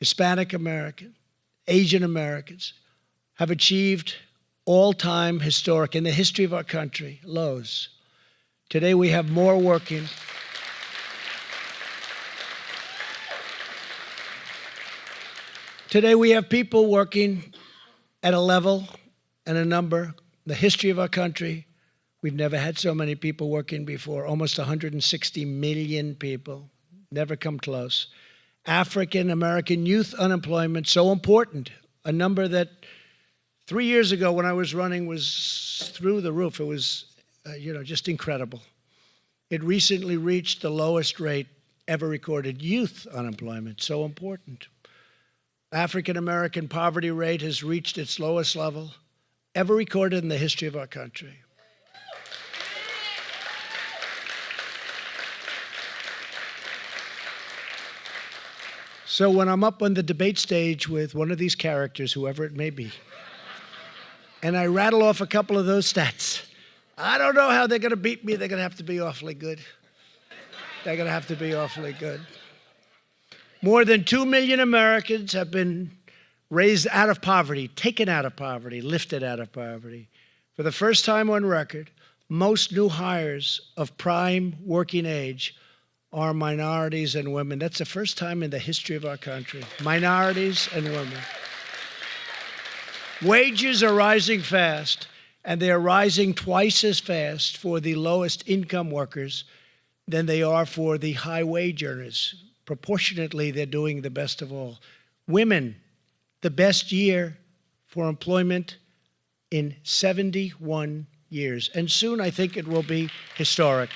Hispanic American, Asian Americans have achieved all-time historic, in the history of our country, lows. Today we have more working. Today we have people working at a level and a number, in the history of our country, we've never had so many people working before, almost 160 million people, never come close. African American youth unemployment, so important, a number that 3 years ago when I was running was through the roof. It was, just incredible. It recently reached the lowest rate ever recorded. Youth unemployment, so important. African American poverty rate has reached its lowest level ever recorded in the history of our country. So when I'm up on the debate stage with one of these characters, whoever it may be, and I rattle off a couple of those stats, I don't know how they're going to beat me. They're going to have to be awfully good. They're going to have to be awfully good. More than 2 million Americans have been raised out of poverty, taken out of poverty, lifted out of poverty. For the first time on record, most new hires of prime working age are minorities and women. That's the first time in the history of our country. Minorities and women. Wages are rising fast, and they are rising twice as fast for the lowest income workers than they are for the high wage earners. Proportionately, they're doing the best of all. Women, the best year for employment in 71 years. And soon I think it will be historic.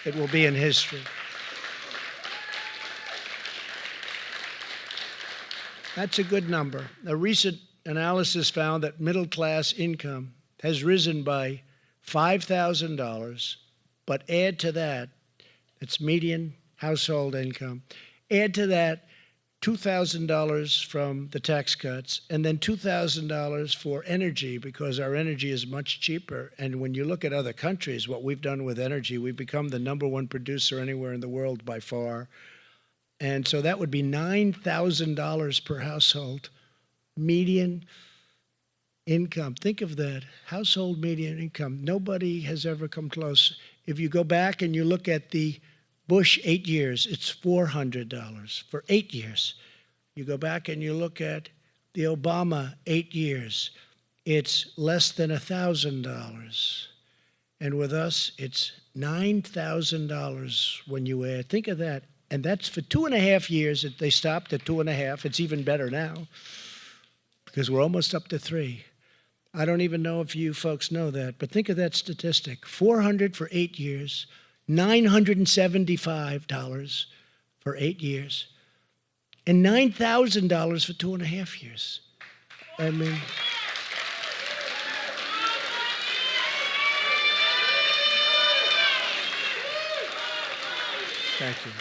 It will be in history. That's a good number. A recent analysis found that middle-class income has risen by $5,000, but add to that, it's median household income, add to that $2,000 from the tax cuts, and then $2,000 for energy, because our energy is much cheaper. And when you look at other countries, what we've done with energy, we've become the #1 producer anywhere in the world by far. And so that would be $9,000 per household, median income. Think of that, household median income. Nobody has ever come close. If you go back and you look at the Bush 8 years, it's $400 for 8 years. You go back and you look at the Obama 8 years, it's less than $1,000. And with us, it's $9,000 when you add. Think of that. And that's for 2.5 years. They stopped at 2.5. It's even better now because we're almost up to 3. I don't even know if you folks know that, but think of that statistic. $400 for 8 years. $975 for 8 years, and $9,000 for 2.5 years. I mean, thank you.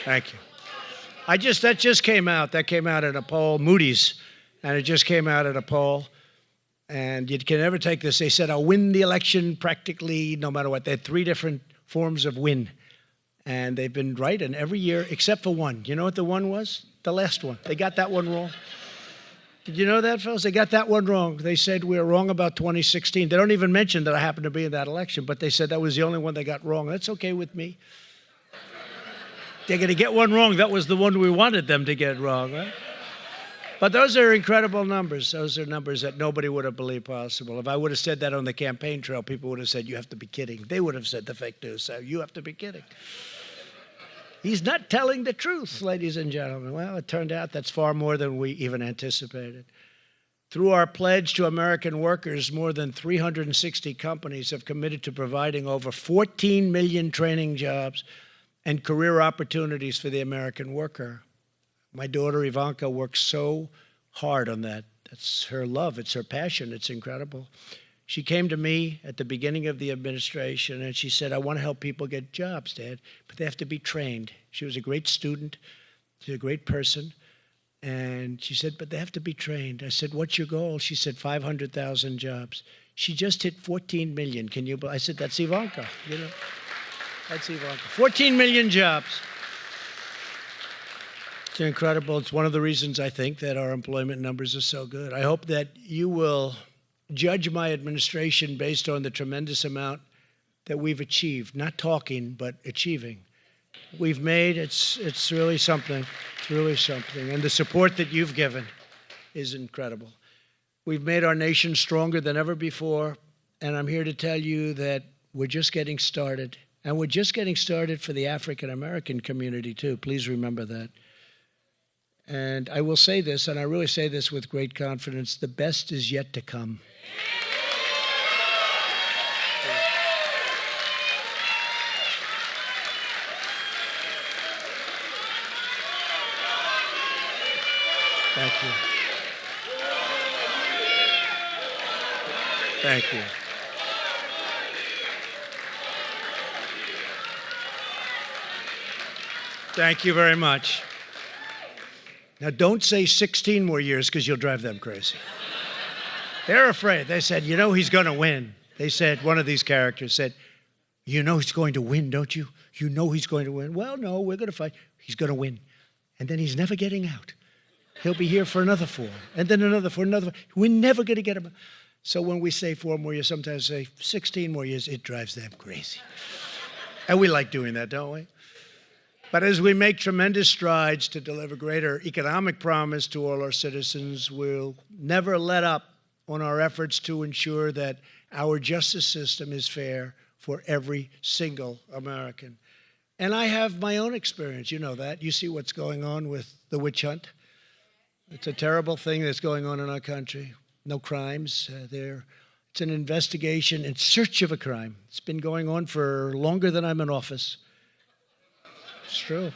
Thank you. That just came out. That came out in a poll, Moody's, and it just came out in a poll. And you can never take this. They said, I'll win the election practically no matter what. They had 3 different forms of win. And they've been right in every year except for one. You know what the one was? The last one. They got that one wrong. Did you know that, fellas? They got that one wrong. They said we were wrong about 2016. They don't even mention that I happened to be in that election, but they said that was the only one they got wrong. That's okay with me. They're going to get one wrong. That was the one we wanted them to get wrong, right? But those are incredible numbers. Those are numbers that nobody would have believed possible. If I would have said that on the campaign trail, people would have said, you have to be kidding. They would have said the fake news. So you have to be kidding. He's not telling the truth, ladies and gentlemen. Well, it turned out that's far more than we even anticipated. Through our pledge to American workers, more than 360 companies have committed to providing over 14 million training jobs and career opportunities for the American worker. My daughter Ivanka works so hard on that. That's her love. It's her passion. It's incredible. She came to me at the beginning of the administration and she said, I want to help people get jobs, Dad, but they have to be trained. She was a great student. She's a great person. And she said, but they have to be trained. I said, what's your goal? She said, 500,000 jobs. She just hit 14 million. Can you believe? I said, that's Ivanka. You know, that's Ivanka. 14 million jobs. It's incredible. It's one of the reasons I think that our employment numbers are so good. I hope that you will judge my administration based on the tremendous amount that we've achieved, not talking, but achieving. We've made, it's really something. It's really something. And the support that you've given is incredible. We've made our nation stronger than ever before, and I'm here to tell you that we're just getting started. And we're just getting started for the African American community, too. Please remember that. And I will say this, and I really say this with great confidence, the best is yet to come. Thank you. Thank you. Thank you very much. Now, don't say 16 more years because you'll drive them crazy. They're afraid. They said, you know he's going to win. They said, one of these characters said, you know he's going to win, don't you? You know he's going to win. Well, no, we're going to fight. He's going to win. And then he's never getting out. He'll be here for another 4, and then another 4, another 4. We're never going to get him. So when we say 4 more years, sometimes say 16 more years, it drives them crazy. And we like doing that, don't we? But as we make tremendous strides to deliver greater economic promise to all our citizens, we'll never let up on our efforts to ensure that our justice system is fair for every single American. And I have my own experience. You know that. You see what's going on with the witch hunt. It's a terrible thing that's going on in our country. No crimes. It's an investigation in search of a crime. It's been going on for longer than I'm in office. It's true.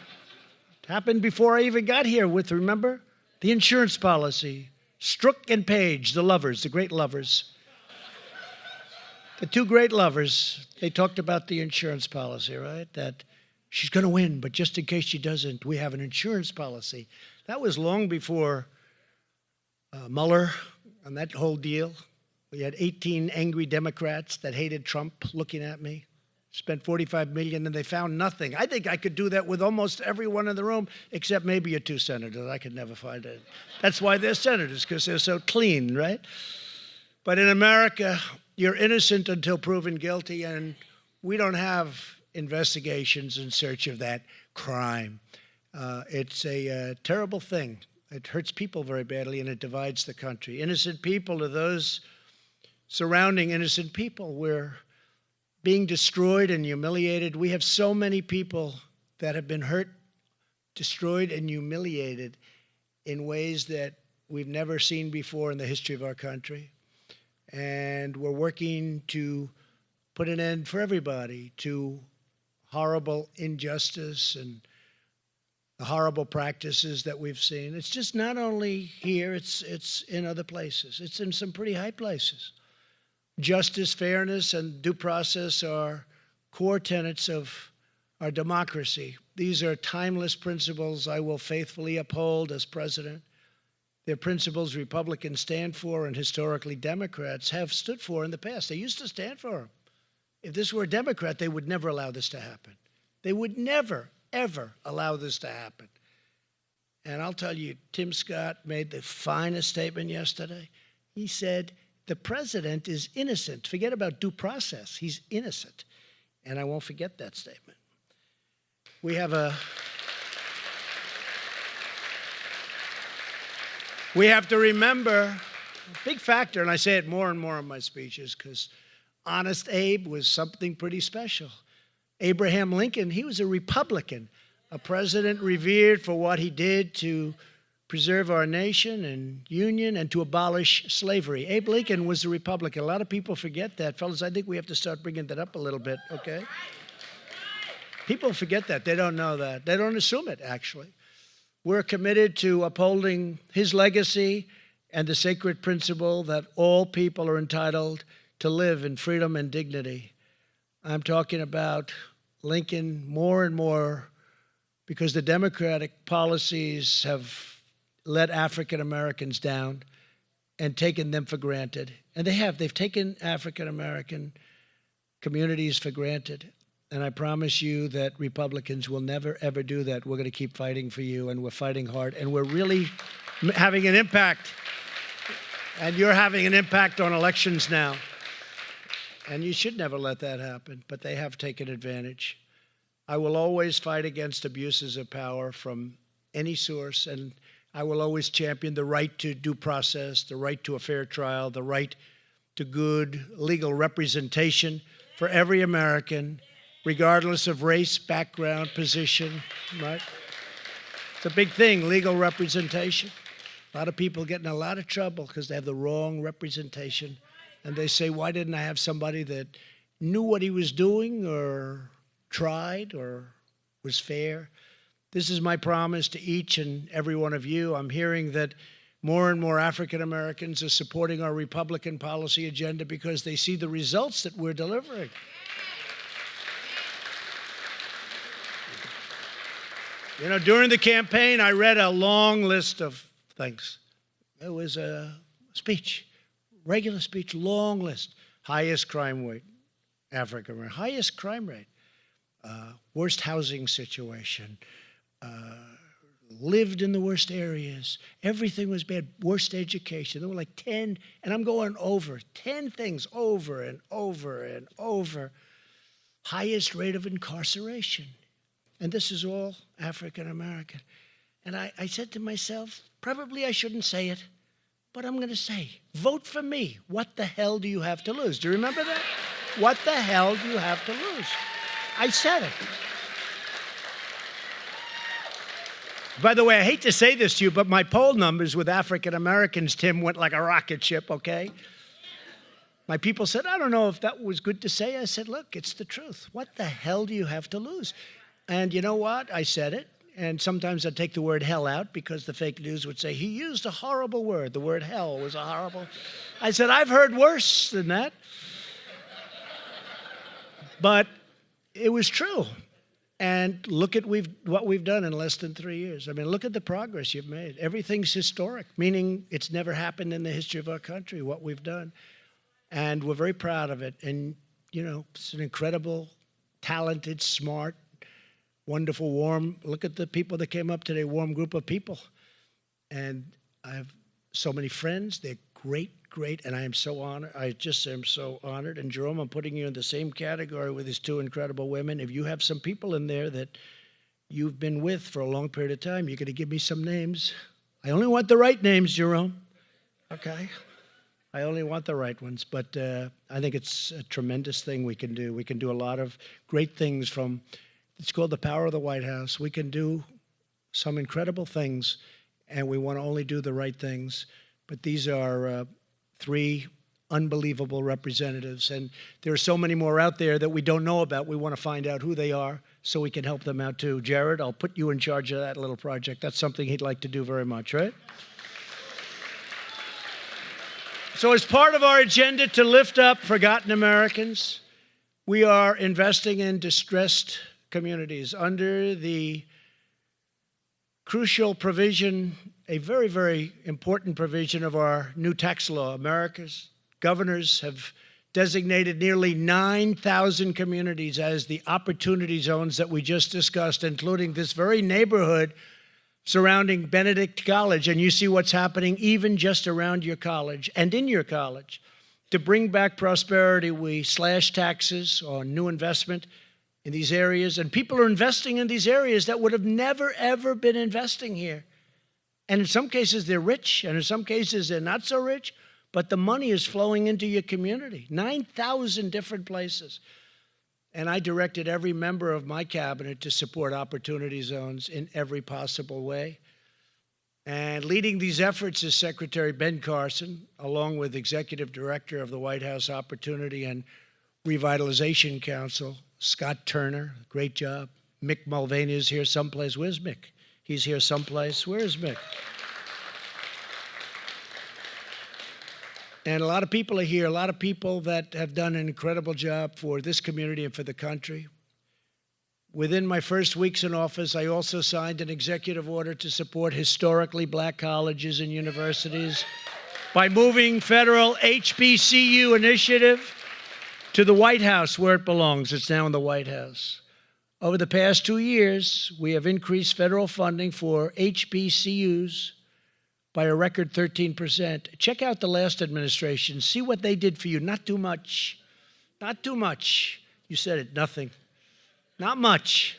It happened before I even got here with, remember, the insurance policy. Strzok and Page, the lovers, the great lovers. The two great lovers, they talked about the insurance policy, right? That she's going to win, but just in case she doesn't, we have an insurance policy. That was long before Mueller and that whole deal. We had 18 angry Democrats that hated Trump looking at me. Spent $45 million and they found nothing. I think I could do that with almost everyone in the room, except maybe your two senators. I could never find it. That's why they're senators, because they're so clean, right? But in America, you're innocent until proven guilty, and we don't have investigations in search of that crime. It's a terrible thing. It hurts people very badly, and it divides the country. Innocent people are those surrounding innocent people. We're being destroyed and humiliated. We have so many people that have been hurt, destroyed, and humiliated in ways that we've never seen before in the history of our country. And we're working to put an end for everybody to horrible injustice and the horrible practices that we've seen. It's just not only here, it's in other places. It's in some pretty high places. Justice, fairness, and due process are core tenets of our democracy. These are timeless principles I will faithfully uphold as president. They're principles Republicans stand for and historically Democrats have stood for in the past. They used to stand for them. If this were a Democrat, they would never allow this to happen. They would never, ever allow this to happen. And I'll tell you, Tim Scott made the finest statement yesterday. He said, the president is innocent. Forget about due process. He's innocent. And I won't forget that statement. We have to remember a big factor, and I say it more and more in my speeches because Honest Abe was something pretty special. Abraham Lincoln, he was a Republican, a president revered for what he did to preserve our nation and union and to abolish slavery. Abe Lincoln was a Republican. A lot of people forget that. Fellas, I think we have to start bringing that up a little bit, okay? People forget that. They don't know that. They don't assume it, actually. We're committed to upholding his legacy and the sacred principle that all people are entitled to live in freedom and dignity. I'm talking about Lincoln more and more because the Democratic policies have let African Americans down and taken them for granted. And they have. They've taken African American communities for granted. And I promise you that Republicans will never, ever do that. We're going to keep fighting for you, and we're fighting hard, and we're really having an impact. And you're having an impact on elections now. And you should never let that happen, but they have taken advantage. I will always fight against abuses of power from any source, and I will always champion the right to due process, the right to a fair trial, the right to good legal representation for every American, regardless of race, background, position, right? It's a big thing, legal representation. A lot of people get in a lot of trouble because they have the wrong representation. And they say, why didn't I have somebody that knew what he was doing or tried or was fair? This is my promise to each and every one of you. I'm hearing that more and more African Americans are supporting our Republican policy agenda because they see the results that we're delivering. You know, during the campaign, I read a long list of things. It was a speech, regular speech, long list. Highest crime rate, African American, highest crime rate, worst housing situation, lived in the worst areas. Everything was bad. Worst education. There were like 10, and I'm going over 10 things over and over and over. Highest rate of incarceration. And this is all African American. And I said to myself, probably I shouldn't say it, but I'm going to say, vote for me. What the hell do you have to lose? Do you remember that? What the hell do you have to lose? I said it. By the way, I hate to say this to you, but my poll numbers with African Americans, Tim, went like a rocket ship, okay? My people said, I don't know if that was good to say. I said, look, it's the truth. What the hell do you have to lose? And you know what? I said it. And sometimes I'd take the word hell out because the fake news would say, he used a horrible word. The word hell was a horrible. I said, I've heard worse than that. But it was true. And look at what we've done in less than 3 years. I mean, look at the progress you've made. Everything's historic, meaning it's never happened in the history of our country, what we've done. And we're very proud of it. And, you know, it's an incredible, talented, smart, wonderful, warm, look at the people that came up today, warm group of people. And I have so many friends. They're great, and I am so honored. I just am so honored. And Jerome, I'm putting you in the same category with these two incredible women. If you have some people in there that you've been with for a long period of time, you're going to give me some names. I only want the right names, Jerome. Okay? I only want the right ones. But I think it's a tremendous thing we can do. We can do a lot of great things from, it's called the power of the White House. We can do some incredible things, and we want to only do the right things. But these are three unbelievable representatives, and there are so many more out there that we don't know about. We want to find out who they are so we can help them out too. Jared, I'll put you in charge of that little project. That's something he'd like to do very much, right? So as part of our agenda to lift up forgotten Americans, we are investing in distressed communities under the crucial provision, a very, very important provision of our new tax law. America's governors have designated nearly 9,000 communities as the opportunity zones that we just discussed, including this very neighborhood surrounding Benedict College. And you see what's happening even just around your college and in your college. To bring back prosperity, we slash taxes on new investment in these areas, and people are investing in these areas that would have never, ever been investing here. And in some cases, they're rich, and in some cases, they're not so rich, but the money is flowing into your community. 9,000 different places. And I directed every member of my cabinet to support opportunity zones in every possible way. And leading these efforts is Secretary Ben Carson, along with Executive Director of the White House Opportunity and Revitalization Council, Scott Turner. Great job. Mick Mulvaney is here someplace. Where's Mick? He's here someplace. Where is Mick? And a lot of people are here, a lot of people that have done an incredible job for this community and for the country. Within my first weeks in office, I also signed an executive order to support historically black colleges and universities by moving federal HBCU initiative to the White House, where it belongs. It's now in the White House. Over the past 2 years, we have increased federal funding for HBCUs by a record 13%. Check out the last administration. See what they did for you. Not too much. Not too much. You said it, nothing. Not much.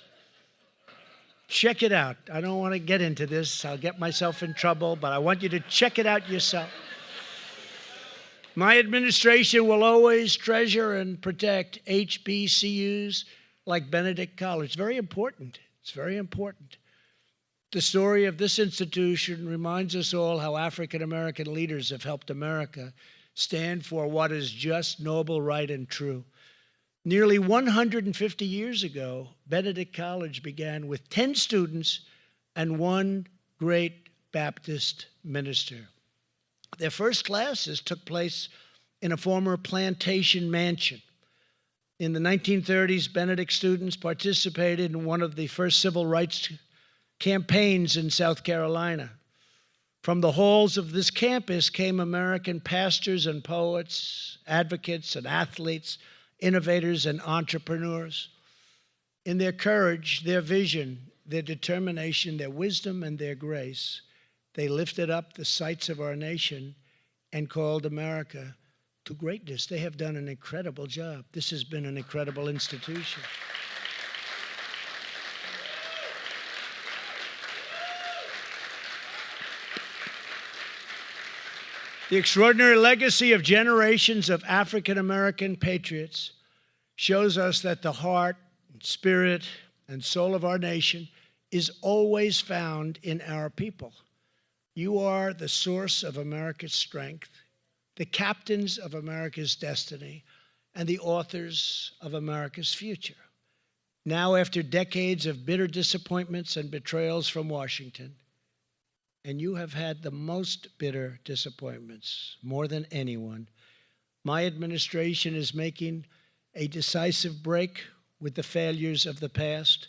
Check it out. I don't want to get into this. I'll get myself in trouble, but I want you to check it out yourself. My administration will always treasure and protect HBCUs like Benedict College. Very important. It's very important. The story of this institution reminds us all how African American leaders have helped America stand for what is just, noble, right, and true. Nearly 150 years ago, Benedict College began with 10 students and one great Baptist minister. Their first classes took place in a former plantation mansion. In the 1930s, Benedict students participated in one of the first civil rights campaigns in South Carolina. From the halls of this campus came American pastors and poets, advocates and athletes, innovators and entrepreneurs. In their courage, their vision, their determination, their wisdom, and their grace, they lifted up the sights of our nation and called America to greatness. They have done an incredible job. This has been an incredible institution. The extraordinary legacy of generations of African American patriots shows us that the heart, spirit, and soul of our nation is always found in our people. You are the source of America's strength. the captains of America's destiny, and the authors of America's future. Now, after decades of bitter disappointments and betrayals from Washington, and you have had the most bitter disappointments, more than anyone, my administration is making a decisive break with the failures of the past.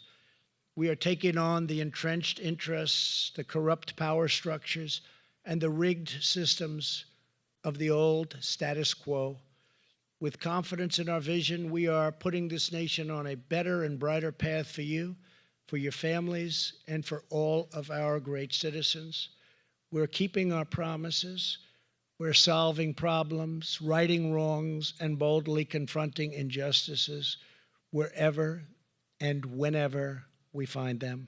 We are taking on the entrenched interests, the corrupt power structures, and the rigged systems of the old status quo. With confidence in our vision, we are putting this nation on a better and brighter path for you, for your families, and for all of our great citizens. We're keeping our promises. We're solving problems, righting wrongs, and boldly confronting injustices wherever and whenever we find them.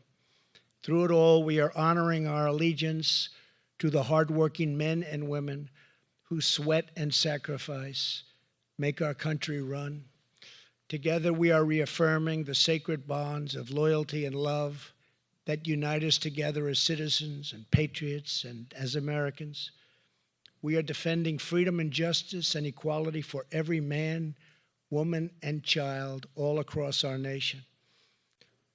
Through it all, we are honoring our allegiance to the hardworking men and women who sweat and sacrifice, make our country run. Together, we are reaffirming the sacred bonds of loyalty and love that unite us together as citizens and patriots and as Americans. We are defending freedom and justice and equality for every man, woman, and child all across our nation.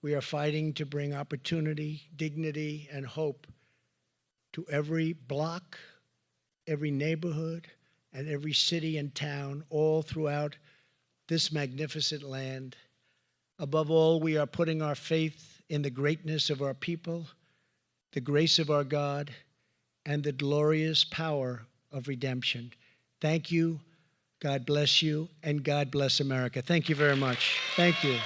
We are fighting to bring opportunity, dignity, and hope to every block, every neighborhood, and every city and town all throughout this magnificent land. Above all, we are putting our faith in the greatness of our people, the grace of our God, and the glorious power of redemption. Thank you, God bless you, and God bless America. Thank you very much. Thank you.